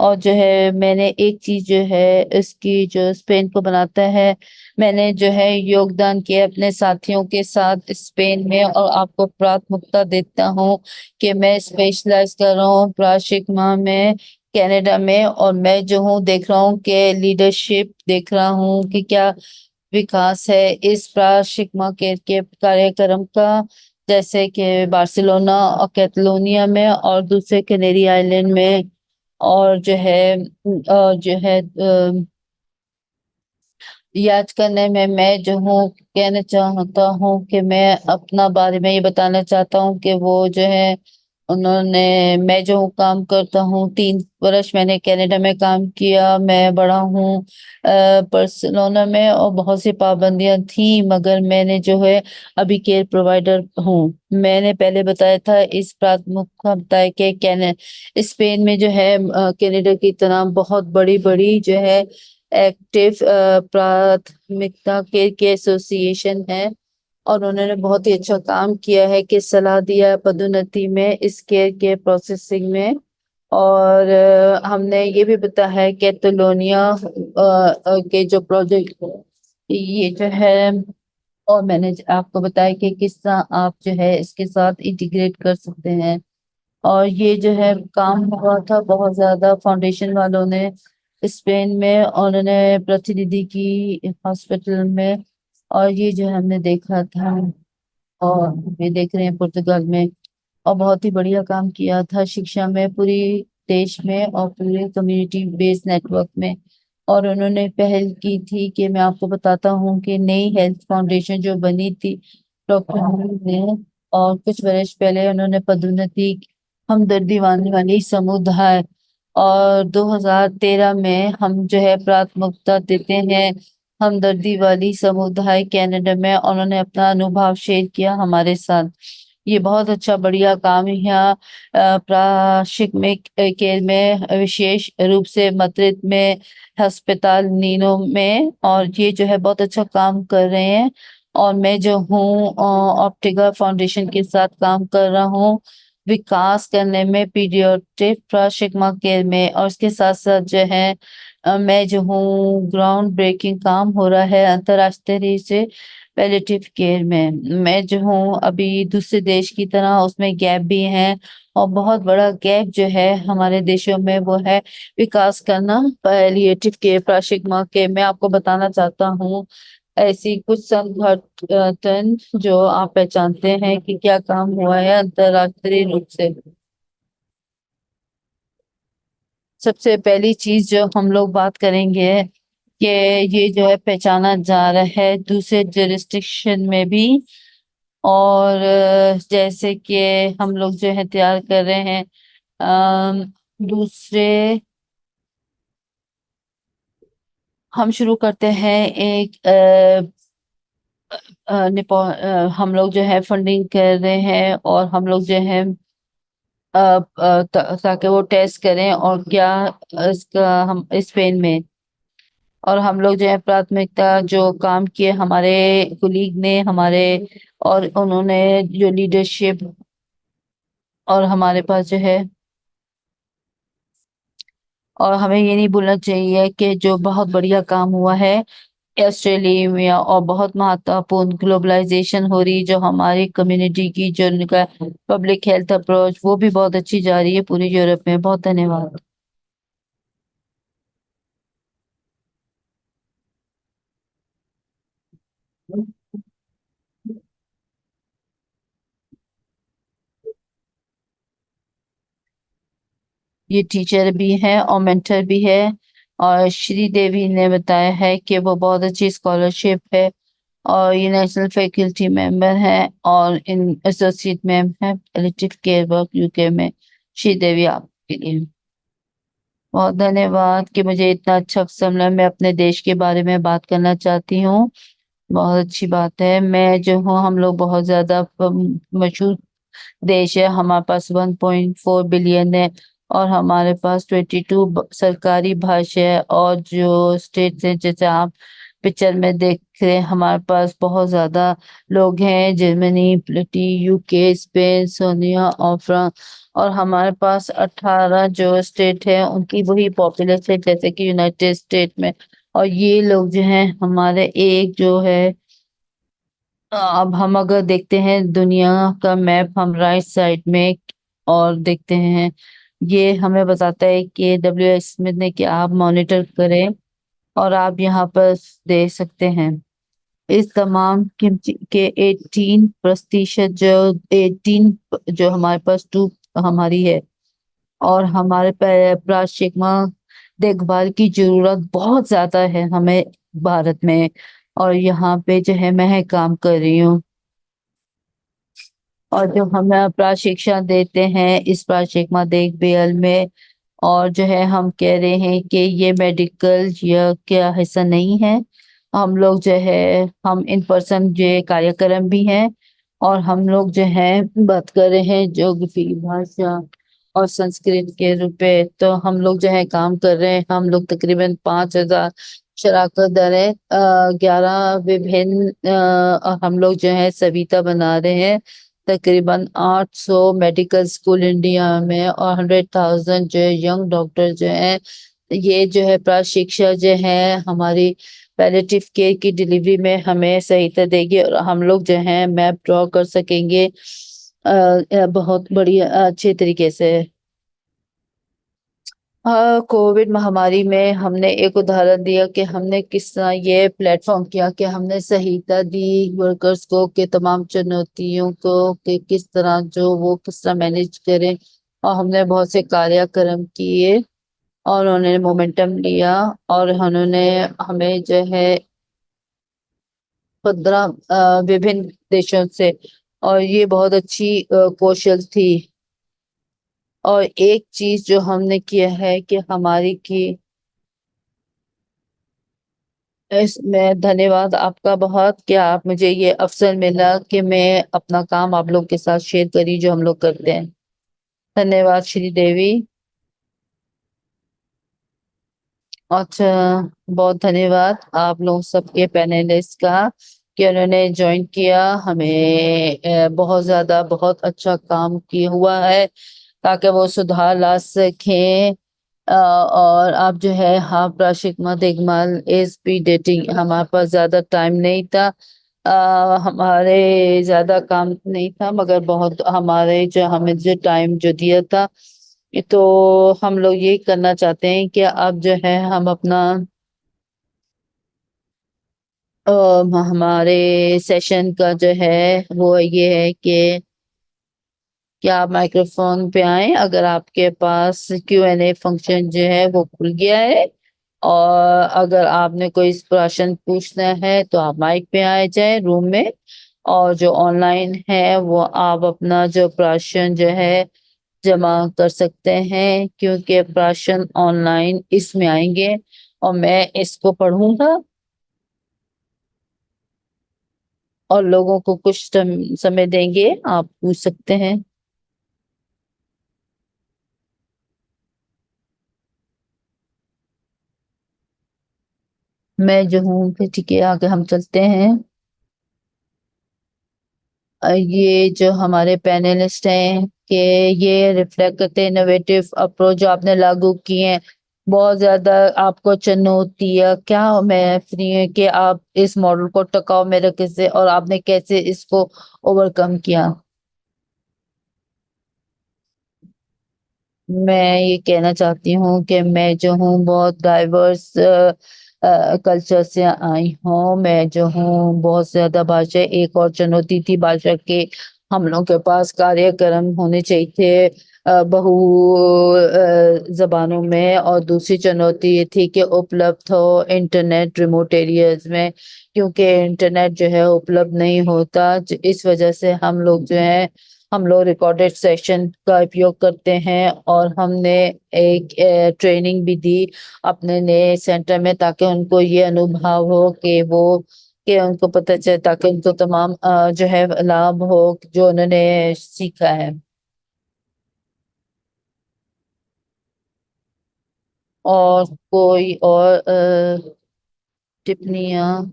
Speaker 1: और जो है मैंने एक चीज जो है इसकी जो स्पेन को बनाता है, मैंने जो है योगदान किया अपने साथियों के साथ स्पेन में, और आपको प्राथमिकता देता हूँ कि मैं स्पेशलाइज कर रहा हूँ प्राशिकमा में, कनाडा में। और मैं जो हूँ देख रहा हूँ कि लीडरशिप देख रहा हूँ कि क्या विकास है इस प्राशिकमा के कार्यक्रम का, जैसे कि बार्सिलोना और कैटलोनिया में और दूसरे कनेरी आइलैंड में। और जो है याद करने में मैं जो हूँ कहना चाहता हूँ कि मैं अपना बारे में ये बताना चाहता हूँ कि वो जो है उन्होंने मैं जो हूँ काम करता हूँ 3 वर्ष मैंने कनाडा में काम किया। मैं बड़ा हूँ बार्सिलोना में, और बहुत सी पाबंदियां थी, मगर मैंने जो है अभी केयर प्रोवाइडर हूँ। मैंने पहले बताया था इस प्राथमिकता बताया कि स्पेन में जो है कनाडा की तरह बहुत बड़ी बड़ी जो है एक्टिव प्राथमिकता के एसोसिएशन है। और उन्होंने बहुत ही अच्छा काम किया है कि सलाह दिया है पदोन्नति में इस केयर के प्रोसेसिंग में। और हमने ये भी बताया है कि कैटलोनिया के जो प्रोजेक्ट ये जो है, और मैंने आपको बताया कि किस तरह आप जो है इसके साथ इंटीग्रेट कर सकते हैं। और ये जो है काम हुआ था बहुत ज्यादा फाउंडेशन वालों ने स्पेन में, और उन्होंने प्रतिनिधि की हॉस्पिटल में। और ये जो हमने देखा था, और ये देख रहे हैं पुर्तगाल में। और बहुत ही बढ़िया काम किया था शिक्षा में पूरी देश में और पूरे कम्युनिटी बेस्ड नेटवर्क में। और उन्होंने पहल की थी कि मैं आपको बताता हूँ कि नई हेल्थ फाउंडेशन जो बनी थी डॉक्टर ने, और कुछ वर्ष पहले उन्होंने पदोन्नति हमदर्दी वाली समुदाय, और 2013 में हम जो है प्राथमिकता देते हैं हमदर्दी वाली समुदाय कनाडा में। और उन्होंने अपना अनुभव शेयर किया हमारे साथ। ये बहुत अच्छा बढ़िया काम है यहाँ प्राशिक में केयर में, विशेष रूप से मद्रिद में अस्पताल नीनो में। और ये जो है बहुत अच्छा काम कर रहे हैं। और मैं जो हूँ ऑप्टिका फाउंडेशन के साथ काम कर रहा हूँ विकास करने में पीडियाट्रिक प्राशिकमा केयर में। और उसके साथ साथ जो है मैं जो हूँ ग्राउंड ब्रेकिंग काम हो रहा है अंतर्राष्ट्रीय से पैलिएटिव केयर में। मैं जो हूँ अभी दूसरे देश की तरह उसमें गैप भी है, और बहुत बड़ा गैप जो है हमारे देशों में वो है विकास करना पैलिएटिव केयर प्राशिकमा के। मैं आपको बताना चाहता हूँ ऐसी कुछ संगठन जो आप पहचानते हैं कि क्या काम हुआ है अंतर्राष्ट्रीय रूप से। सबसे पहली चीज जो हम लोग बात करेंगे कि ये जो है पहचाना जा रहा है दूसरे जुरिस्डिक्शन में भी। और जैसे कि हम लोग जो है तैयार कर रहे हैं दूसरे, हम शुरू करते हैं एक हम लोग जो है फंडिंग कर रहे हैं, और हम लोग जो है ताकि वो टेस्ट करें और क्या इसका हम स्पेन में। और हम लोग जो है प्राथमिकता जो काम किए हमारे कुलीग ने हमारे, और उन्होंने जो लीडरशिप, और हमारे पास जो है, और हमें ये नहीं भूलना चाहिए कि जो बहुत बढ़िया काम हुआ है ऑस्ट्रेलिया में, और बहुत महत्वपूर्ण ग्लोबलाइजेशन हो रही जो हमारी कम्युनिटी की जो उनका पब्लिक हेल्थ अप्रोच वो भी बहुत अच्छी जा रही है पूरी यूरोप में। बहुत धन्यवाद। ये टीचर भी है और मेंटर भी है। और श्रीदेवी ने बताया है कि वो बहुत अच्छी स्कॉलरशिप है और ये नेशनल फैकल्टी मेंबर है और इन एसोसिएट मैम है पैलिएटिव केयर वर्क यूके में। श्रीदेवी आपके लिए बहुत धन्यवाद कि मुझे इतना अच्छा अवसर मिला। मैं अपने देश के बारे में बात करना चाहती हूँ। बहुत अच्छी बात है। मैं जो हूँ हम लोग बहुत ज्यादा मशहूर देश है। हमारे पास 1.4 बिलियन है और हमारे पास 22 सरकारी भाषा है और जो स्टेट्स हैं जैसे आप पिक्चर में देख रहे हैं हमारे पास बहुत ज्यादा लोग हैं। Germany, Italy, UK, Spain, Sonia और फ्रांस। और हमारे पास 18 जो स्टेट है उनकी वही पॉपुलेशन जैसे कि यूनाइटेड स्टेट में। और ये लोग जो हैं हमारे एक जो है अब हम अगर देखते हैं दुनिया का मैप हम राइट साइड में और देखते हैं ये हमें बताता है कि डब्ल्यू स्मिथ ने कि आप मॉनिटर करें और आप यहाँ पर देख सकते हैं इस तमाम कीमती के 18% जो 18 जो हमारे पास टू हमारी है। और हमारे प्राशिकमा देखभाल की जरूरत बहुत ज्यादा है हमें भारत में। और यहाँ पे जो है मैं काम कर रही हूँ और जो हमें प्रशिक्षण देते हैं इस प्रशिक्षण देखभाल में। और जो है हम कह रहे हैं कि ये मेडिकल या क्या हिस्सा नहीं है। हम लोग जो है हम इन पर्सन जो कार्यक्रम भी हैं और हम लोग जो है बात कर रहे हैं ज्योग्राफी भाषा और संस्कृत के रूप में। तो हम लोग जो है काम कर रहे हैं। हम लोग तकरीबन 5,000 शराकत दार हैं 11 विभिन्न और हम लोग जो है सविता बना रहे हैं तकरीबन 800 मेडिकल स्कूल इंडिया में और 100,000 जो है यंग डॉक्टर जो है ये जो है प्रशिक्षण जो है हमारी पैलिएटिव केयर की डिलीवरी में हमें सहायता देगी और हम लोग जो है मैप ड्रॉ कर सकेंगे बहुत बड़ी अच्छे तरीके से। कोविड महामारी में हमने एक उदाहरण दिया कि हमने किस तरह ये प्लेटफॉर्म किया कि हमने सहायता दी वर्कर्स को कि तमाम चुनौतियों को कि किस तरह जो वो किस तरह मैनेज करें। और हमने बहुत से कार्यक्रम किए और उन्होंने मोमेंटम लिया और उन्होंने हमें जो है 15 विभिन्न देशों से और ये बहुत अच्छी कौशल थी। और एक चीज जो हमने किया है कि हमारी की इसमें धन्यवाद आपका बहुत कि आप मुझे ये अवसर मिला कि मैं अपना काम आप लोग के साथ शेयर करी जो हम लोग करते हैं। धन्यवाद श्री देवी। अच्छा बहुत धन्यवाद आप लोग सबके पैनलिस्ट का कि उन्होंने ज्वाइन किया हमें बहुत ज्यादा बहुत अच्छा काम किया हुआ है ताकि वो सुधार ला सकें। और आप जो है हाँ प्राशिकमा देखभाल स्पीड डेटिंग हमारे पास ज्यादा टाइम नहीं था। हमारे ज्यादा काम नहीं था मगर बहुत हमारे जो हमें जो टाइम जो दिया था तो हम लोग ये करना चाहते हैं कि अब जो है हम अपना हमारे सेशन का जो है वो ये है कि क्या आप माइक्रोफोन पे आए अगर आपके पास Q&A फंक्शन जो है वो खुल गया है। और अगर आपने कोई प्रश्न पूछना है तो आप माइक पे आए जाए रूम में। और जो ऑनलाइन है वो आप अपना जो प्रश्न जो है जमा कर सकते हैं क्योंकि प्रश्न ऑनलाइन इसमें आएंगे और मैं इसको पढ़ूंगा और लोगों को कुछ समय देंगे आप पूछ सकते हैं। मैं जो हूँ फिर ठीक है आगे हम चलते हैं। ये जो हमारे पैनलिस्ट हैं कि ये रिफ्लेक्ट करते हैं इनोवेटिव अप्रोच जो आपने लागू किए हैं। बहुत ज्यादा आपको चुनौतियाँ क्या मैं फ्री है कि आप इस मॉडल को टिकाऊ में रखे से और आपने कैसे इसको ओवरकम किया। मैं ये कहना चाहती हूँ कि मैं जो हूँ बहुत डाइवर्स कल्चर से आई हूँ। मैं जो हूँ बहुत ज्यादा भाषा एक और चुनौती थी भाषा के हम लोग के पास कार्यक्रम होने चाहिए थे बहु जबानों में, और दूसरी चुनौती ये थी कि उपलब्ध हो इंटरनेट रिमोट एरियाज में, क्योंकि इंटरनेट जो है उपलब्ध नहीं होता। इस वजह से हम लोग रिकॉर्डेड सेशन का उपयोग करते हैं, और हमने एक ट्रेनिंग भी दी अपने नए सेंटर में, ताकि उनको ये अनुभव हो कि उनको पता चले, ताकि उनको तमाम जो है लाभ हो जो उन्होंने सीखा है। और कोई और टिप्पणियाँ?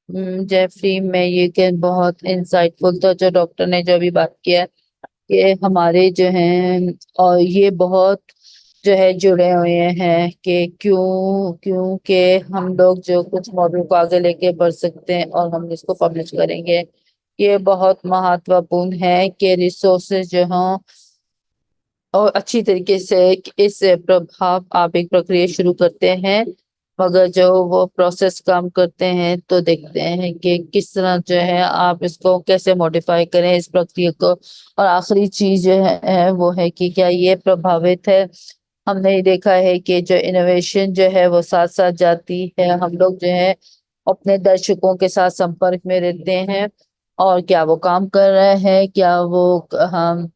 Speaker 1: जेफरी, मैं ये कि बहुत इंसाइटफुल था जो डॉक्टर ने जो अभी बात किया, कि हमारे जो हैं, और ये बहुत जो है जुड़े हुए हैं कि क्यों कि हम लोग जो कुछ मॉडल को आगे लेके बढ़ सकते हैं और हम इसको पब्लिश करेंगे। ये बहुत महत्वपूर्ण है कि रिसोर्सेज जो हों, और अच्छी तरीके से इस प्रभाव आप एक प्रक्रिया शुरू करते हैं, मगर जो वो प्रोसेस काम करते हैं तो देखते हैं कि किस तरह जो है आप इसको कैसे मॉडिफाई करें इस प्रक्रिया को। और आखिरी चीज जो है वो है कि क्या ये प्रभावित है। हमने ये देखा है कि जो इनोवेशन जो है वो साथ साथ जाती है, हम लोग जो है अपने दर्शकों के साथ संपर्क में रहते हैं, और क्या वो काम कर रहे हैं, क्या वो हम,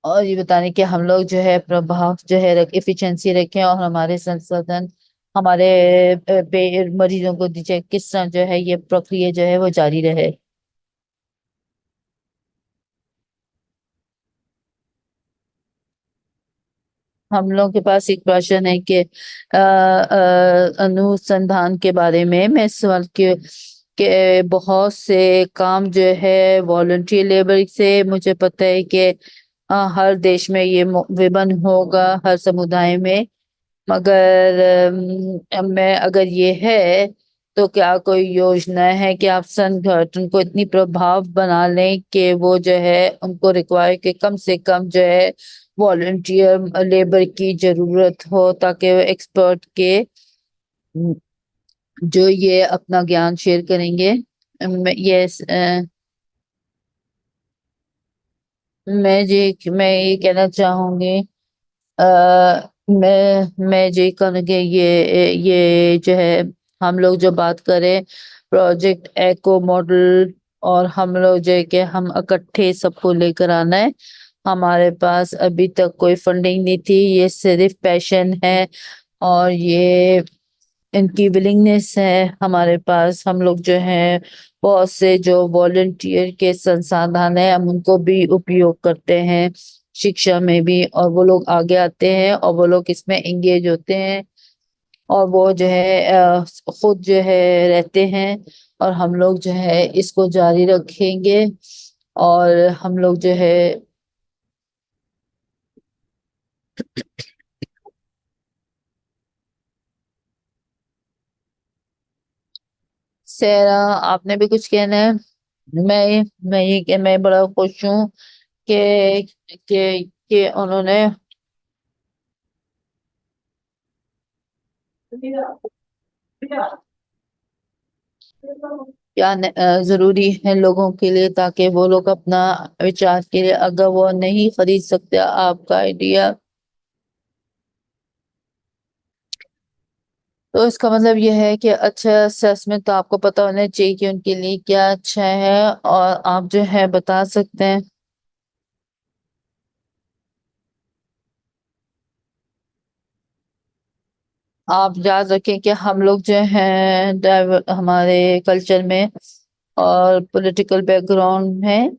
Speaker 1: और ये बताने कि हम लोग जो है प्रभाव जो है एफिशिएंसी रखें, और हमारे संसाधन हमारे मरीजों को दीजिए, किस तरह जो है ये प्रक्रिया जो है वो जारी रहे। हम लोग के पास एक प्रश्न है कि अनुसंधान के बारे में मैं इस सवाल के बहुत से काम जो है वॉलंटियर लेबर से, मुझे पता है कि हर देश में ये विभिन्न होगा, हर समुदाय में, मगर मैं अगर ये है तो क्या कोई योजना है कि आप संगठन को इतनी प्रभाव बना लें कि वो जो है उनको रिक्वायर के कम से कम जो है वॉलंटियर लेबर की जरूरत हो, ताकि वो एक्सपर्ट के जो ये अपना ज्ञान शेयर करेंगे। यस, मैं ये कहना चाहूंगी, अ, मैं ये कहूँगी, ये जो है हम लोग जो बात करें प्रोजेक्ट एको मॉडल, और हम लोग जो है कि हम इकट्ठे सबको लेकर आना है। हमारे पास अभी तक कोई फंडिंग नहीं थी, ये सिर्फ पैशन है, और ये इनकी विलिंगनेस है हमारे पास। हम लोग जो है बहुत से जो वॉलंटियर के संसाधन है हम उनको भी उपयोग करते हैं, शिक्षा में भी, और वो लोग आगे आते हैं और वो लोग इसमें एंगेज होते हैं, और वो जो है खुद जो है रहते हैं, और हम लोग जो है इसको जारी रखेंगे। और हम लोग जो है सेरा, आपने भी कुछ कहना है? मैं बड़ा खुश हूँ कि कि उन्होंने क्या जरूरी है लोगों के लिए, ताकि वो लोग अपना विचार के लिए, अगर वो नहीं खरीद सकते आपका आइडिया, तो इसका मतलब यह है कि अच्छा असेसमेंट तो आपको पता होना चाहिए कि उनके लिए क्या अच्छा है, और आप जो है बता सकते हैं। आप याद रखें कि हम लोग जो हैं हमारे कल्चर में और पॉलिटिकल बैकग्राउंड में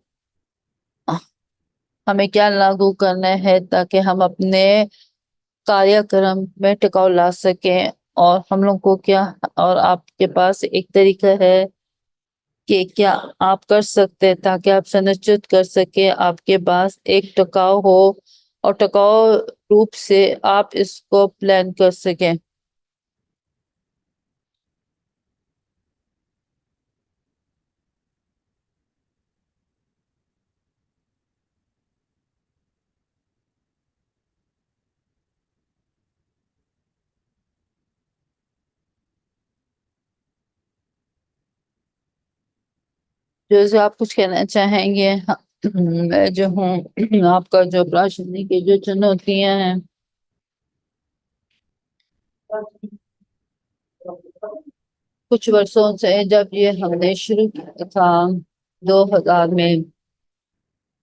Speaker 1: हमें क्या लागू करना है, ताकि हम अपने कार्यक्रम में टिकाव ला सकें। और हम लोग को क्या, और आपके पास एक तरीका है कि क्या आप कर सकते हैं, ताकि आप सुनिश्चित कर सके आपके पास एक टिकाऊ हो, और टिकाऊ रूप से आप इसको प्लान कर सकें। जैसे आप कुछ कहना चाहेंगे? हाँ, मैं जो हूँ आपका जो प्रासंगिक की जो चुनौतियां हैं, कुछ वर्षों से जब ये हमने शुरू किया था 2000 में,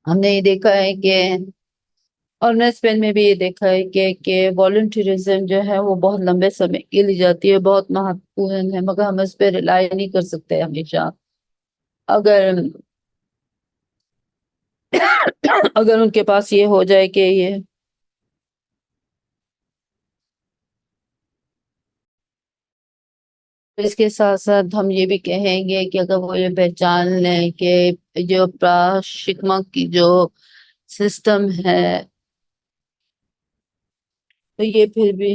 Speaker 1: हमने ये देखा है कि, और मैं स्पेन में भी ये देखा है कि वॉलंटियरिज्म जो है वो बहुत लंबे समय के लिए जाती है, बहुत महत्वपूर्ण है, मगर हम इस पे रिलाई नहीं कर सकते हमेशा। अगर अगर उनके पास ये हो जाए कि ये, इसके साथ साथ हम ये भी कहेंगे कि अगर वो ये पहचान लें कि जो प्राशिकमा की जो सिस्टम है, तो ये फिर भी,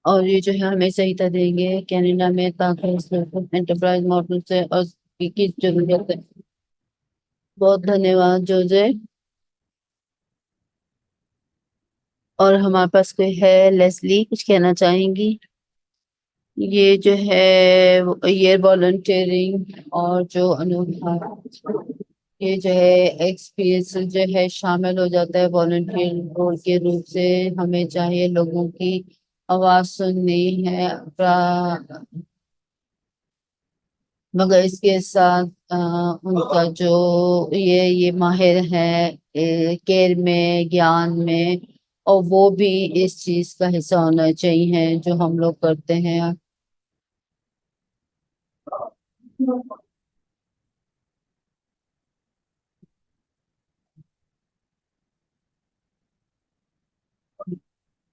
Speaker 1: और ये जो है हमें सहायता देंगे कनाडा में, ताकि एंटरप्राइज मॉडल से और की जरूरत है। बहुत धन्यवाद जोजे। और हमारे पास कोई है, लेस्ली कुछ कहना चाहेंगी? ये जो है ये वॉलंटियरिंग और जो अनुभव, ये जो है एक्सपीरियंस जो है शामिल हो जाता है वॉलंटियर रोल के रूप से। हमें चाहिए लोगों की आवाज सुननी है, मगर इसके साथ उनका जो ये माहिर है केयर में, ज्ञान में, और वो भी इस चीज का हिस्सा होना चाहिए जो हम लोग करते हैं।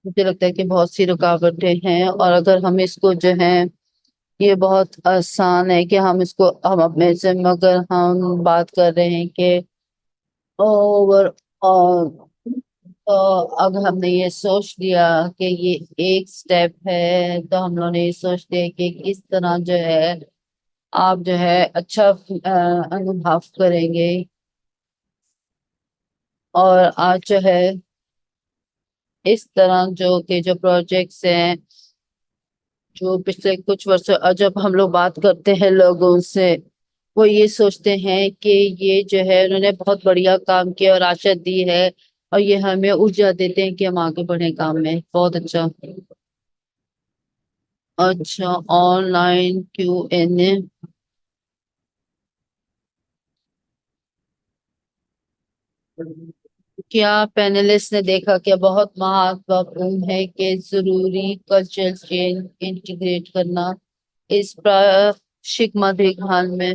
Speaker 1: मुझे लगता है कि बहुत सी रुकावटें हैं, और अगर हम इसको जो है, ये बहुत आसान है कि हम इसको हम अपने से, मगर हम बात कर रहे हैं कि ओवर, और तो अगर हमने ये सोच लिया कि ये एक स्टेप है, तो हम लोगों ने ये सोच लिया कि किस तरह जो है आप जो है अच्छा अनुभव करेंगे। और आज जो है इस तरह जो के जो प्रोजेक्ट्स हैं, जो पिछले कुछ वर्षों, और जब हम लोग बात करते हैं लोगों से, वो ये सोचते हैं कि ये जो है उन्होंने बहुत बढ़िया काम किया और आशा दी है, और ये हमें ऊर्जा देते हैं कि हम आगे बढ़े काम में। बहुत अच्छा। अच्छा, ऑनलाइन Q&A। क्या पैनलिस्ट ने देखा क्या बहुत महत्वपूर्ण है कि जरूरी कल्चरल चेंज इंटीग्रेट करना इस प्राशिक देखभाल में?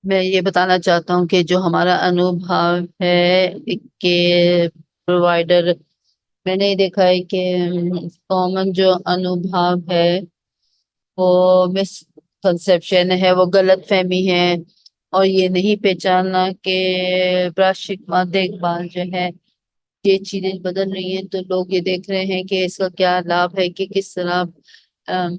Speaker 1: मैं ये बताना चाहता हूँ कि जो हमारा अनुभव है कि प्रोवाइडर, मैंने ये देखा है कि कॉमन जो अनुभव है वो मिसकंसेप्शन है, वो गलत फहमी है, और ये नहीं पहचानना कि प्रायश्चित देखभाल जो है, ये चीजें बदल रही हैं, तो लोग ये देख रहे हैं कि इसका क्या लाभ है, कि किस तरह अम,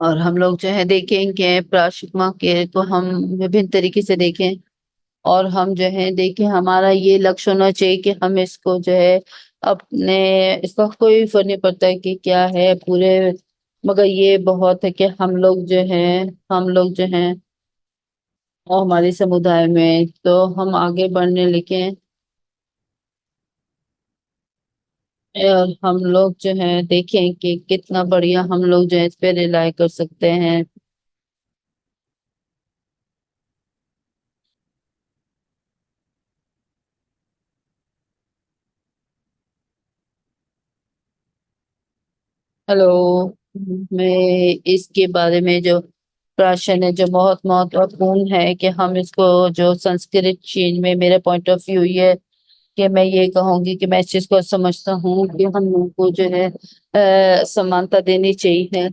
Speaker 1: और हम लोग जो है देखेंगे प्रायश्चित के को हम विभिन्न तरीके से देखें, और हम जो है देखें, हमारा ये लक्ष्य होना चाहिए कि हम इसको जो है अपने, इसका कोई फर्क नहीं पड़ता है कि क्या है पूरे, मगर ये बहुत है कि हम लोग जो है, हम लोग जो हैं और हमारे समुदाय में तो हम आगे बढ़ने लगे, और हम लोग जो है देखें कि कितना बढ़िया हम लोग जो है इस पे रिलाई कर सकते हैं। हेलो, मैं इसके बारे में जो प्राशन है जो बहुत महत्वपूर्ण है कि हम इसको जो संस्कृत चेंज में मेरा पॉइंट ऑफ व्यू ये कि मैं ये कहूंगी कि मैं इस चीज को समझता हूँ कि हम लोगों को जो है समानता देनी चाहिए।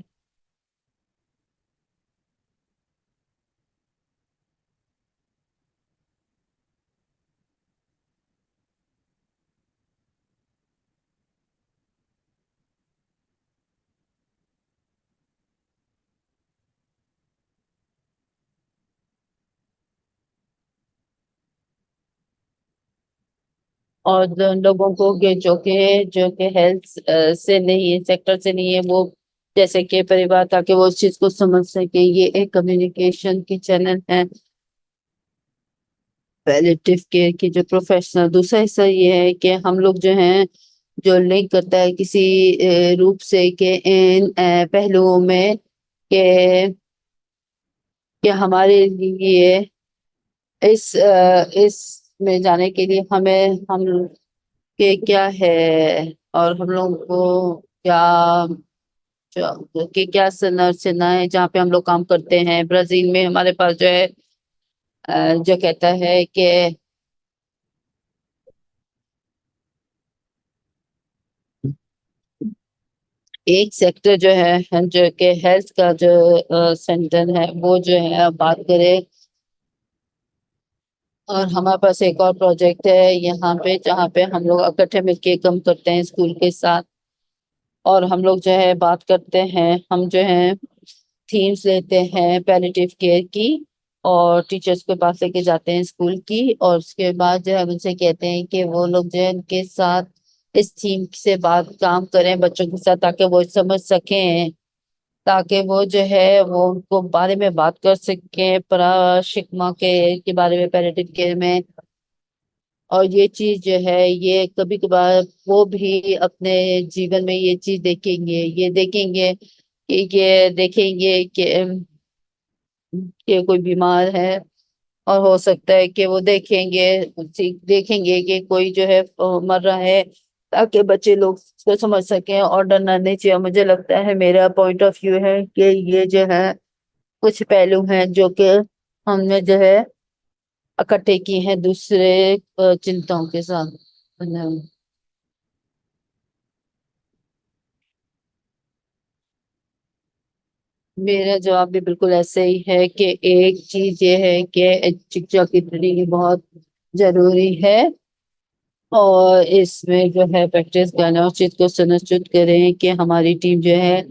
Speaker 1: और लोगों को के जो कि हेल्थ से नहीं है, सेक्टर से नहीं है, वो जैसे कि परिवार, ताकि वो उस चीज को समझ सके, ये एक कम्युनिकेशन की चैनल है पैलिएटिव केयर की जो प्रोफेशनल। दूसरा हिस्सा ये है कि हम लोग जो हैं जो लिंक करता है किसी रूप से कि इन पहलुओं में कि हमारे लिए इस में जाने के लिए हमें हम के क्या है और हम लोग को क्या क्या संरचना है जहाँ पे हम लोग काम करते हैं। ब्राजील में हमारे पास जो है जो कहता है कि एक सेक्टर जो है जो कि हेल्थ का जो सेंटर है वो जो है बात करें। और हमारे पास एक और प्रोजेक्ट है यहाँ पे जहाँ पे हम लोग इकट्ठे मिलके काम करते हैं स्कूल के साथ। और हम लोग जो है बात करते हैं, हम जो है थीम्स लेते हैं पैलिएटिव केयर की और टीचर्स के पास लेके जाते हैं स्कूल की। और उसके बाद जो है हम उनसे कहते हैं कि वो लोग जो है उनके साथ इस थीम से बात काम करें बच्चों के साथ, ताकि वो समझ सकें, ताकि वो जो है वो उनको बारे में बात कर सके पराशिकमा के बारे में पैरेटिव केयर में। और ये चीज जो है ये कभी कभार वो भी अपने जीवन में ये चीज देखेंगे, ये देखेंगे कि ये देखेंगे कि कोई बीमार है। और हो सकता है कि वो देखेंगे देखेंगे कि कोई जो है मर रहा है, ताकि बच्चे लोग इसको समझ सकें और डरना नहीं चाहिए। मुझे लगता है, मेरा पॉइंट ऑफ व्यू है कि ये जो है कुछ पहलू हैं जो कि हमने जो है इकट्ठे किए हैं दूसरे चिंताओं के साथ। धन्यवाद। मेरा जवाब भी बिल्कुल ऐसे ही है कि एक चीज ये है कि शिक्षा की ट्रेनिंग बहुत जरूरी है और इसमें जो है प्रैक्टिस करना, उस चीज को सुनिश्चित करें कि हमारी टीम जो है।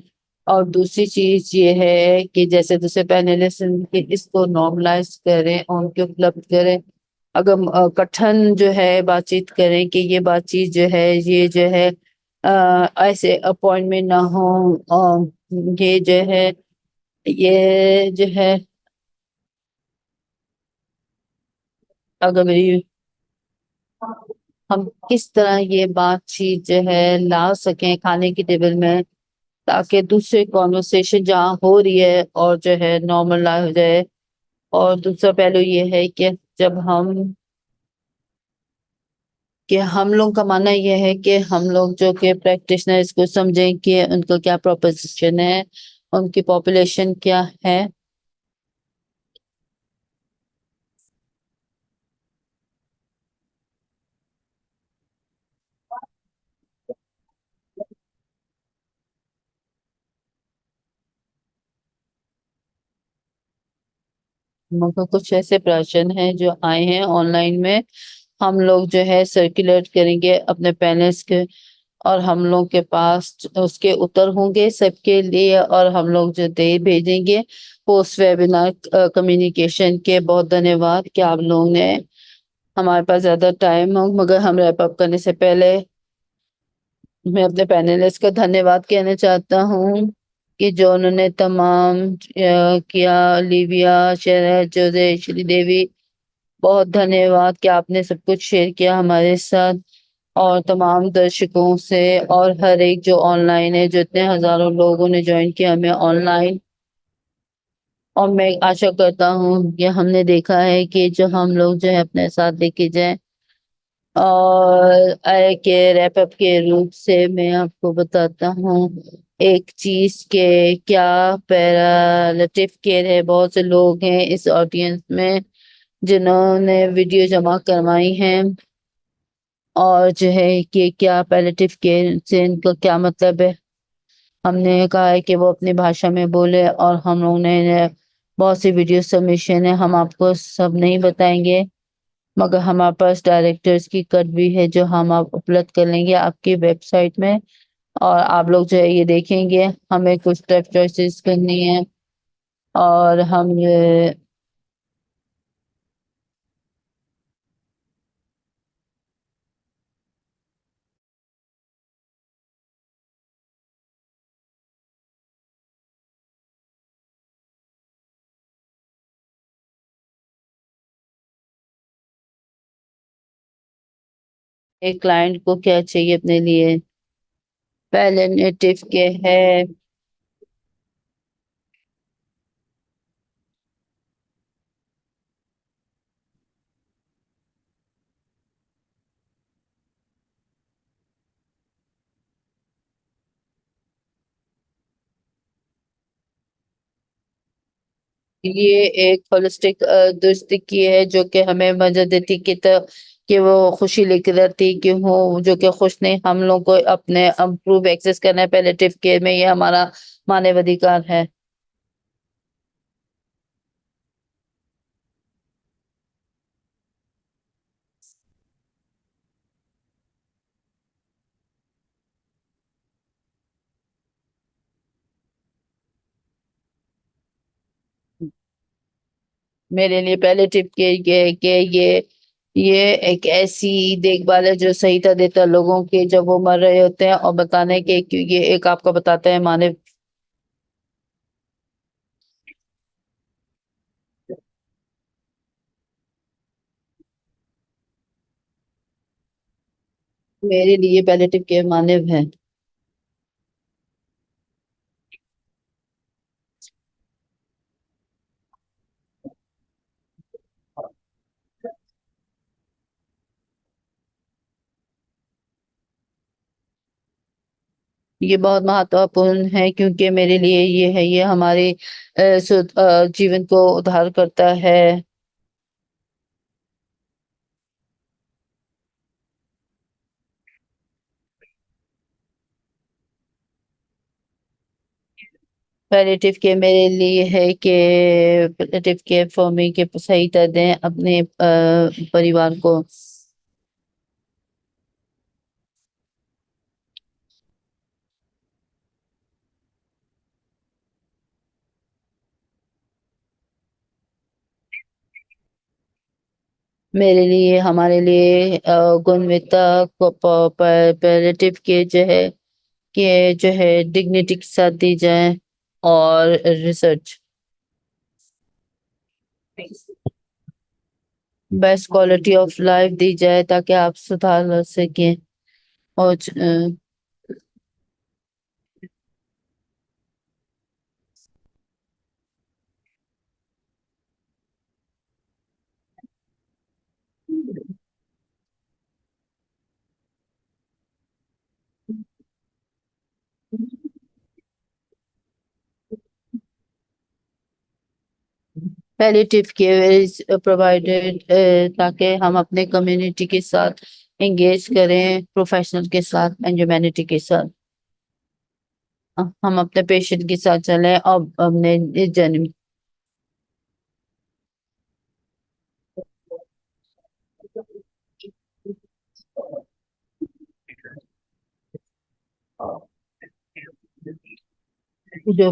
Speaker 1: और दूसरी चीज ये है कि जैसे दूसरे पैनलिस्ट कि इसको नॉर्मलाइज करें और उनके उपलब्ध करें। अगर कठिन जो है बातचीत करें कि ये बातचीत जो है ये जो है ऐसे अपॉइंटमेंट ना हो। ये जो है ये जो है अगर मेरी हम किस तरह ये बातचीत जो है ला सकें खाने की टेबल में, ताकि दूसरे कॉन्वर्सेशन जहाँ हो रही है और जो है नॉर्मल हो जाए। और दूसरा पहलू ये है कि जब हम लोग का मानना ये है कि हम लोग जो कि प्रैक्टिशनर्स को समझें कि उनका क्या प्रोपोजिशन है, उनकी पॉपुलेशन क्या है। मगर कुछ ऐसे प्रश्न हैं जो आए हैं ऑनलाइन में, हम लोग जो है सर्कुलेट करेंगे अपने पैनल्स के। और हम लोग के पास उसके उत्तर होंगे सबके लिए और हम लोग जो दे भेजेंगे पोस्ट वेबिनार कम्युनिकेशन के। बहुत धन्यवाद कि आप लोगों ने, हमारे पास ज्यादा टाइम हो मगर हम रैप अप करने से पहले मैं अपने पैनलिस्ट का धन्यवाद कहना चाहता हूँ कि जो उन्होंने तमाम किया। लिविया, शरद, जोजे, श्रीदेवी, बहुत धन्यवाद कि आपने सब कुछ शेयर किया हमारे साथ। और तमाम दर्शकों से और हर एक जो ऑनलाइन है, जो इतने हजारों लोगों ने ज्वाइन किया हमें ऑनलाइन। और मैं आशा करता हूँ कि हमने देखा है कि जो हम लोग जो है अपने साथ लेके जाए। और आय के रैप अप के रूप से मैं आपको बताता हूँ एक चीज के क्या पैरालिटिव केयर है। बहुत से लोग हैं इस ऑडियंस में जिन्होंने वीडियो जमा करवाई हैं, और जो है कि क्या पैलेटिव केयर से इनका क्या मतलब है। हमने कहा है कि वो अपनी भाषा में बोले, और हम लोग ने बहुत सी वीडियो सबमिशन है, हम आपको सब नहीं बताएंगे, मगर हमारे पास डायरेक्टर्स की कट भी है जो हम आप उपलब्ध कर लेंगे आपकी वेबसाइट में। और आप लोग जो है ये देखेंगे, हमें कुछ टफ चॉइसेस करनी है, और हम ये एक क्लाइंट को क्या चाहिए अपने लिए, पहले नेटिव के है। ये एक होलिस्टिक दृष्टि है जो कि हमें मदद देती कि वो खुशी लेकर रहती कि हूँ जो कि खुश नहीं, हम लोग को अपने अप्रूव एक्सेस करना है पैलेटिव केयर में, ये हमारा मानवाधिकार है। मेरे लिए पैलेटिव केयर ये एक ऐसी देखभाल है जो सहायता देता है लोगों के जब वो मर रहे होते हैं, और बताने के कि ये एक आपका बताता है मानव। मेरे लिए पैलेटिव केयर मानव है। ये बहुत महत्वपूर्ण है क्योंकि मेरे लिए ये है, ये हमारे जीवन को उद्धार करता है। पैलेटिव केयर मेरे लिए है कि पैलेटिव केयर फॉर मी के सही तरह दें अपने परिवार को। मेरे लिए हमारे लिए गुणवत्ता को पैलेटिव केयर जो है कि जो है डिग्निटी के साथ दी जाए, और research best quality of life दी जाए ताकि आप सुधार सकें। और पैलिएटिव केयर इज प्रोवाइडेड ताकि हम अपने कम्युनिटी के साथ एंगेज करें, प्रोफेशनल के साथ एंड ह्यूमैनिटी के साथ। हम अपने पेशेंट के साथ चलें और हमने इस जर्नी जो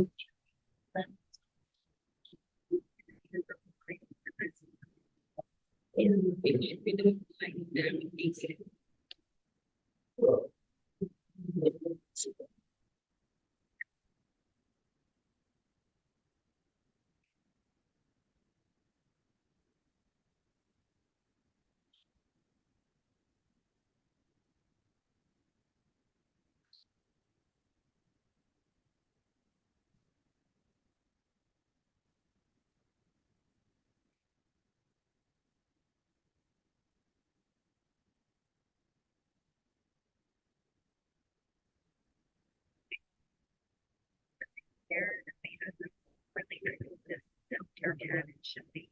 Speaker 2: care and it should be.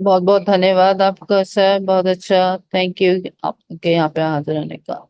Speaker 1: बहुत बहुत धन्यवाद आपका सर, बहुत अच्छा, थैंक यू आपके यहाँ पे हाजिर होने का।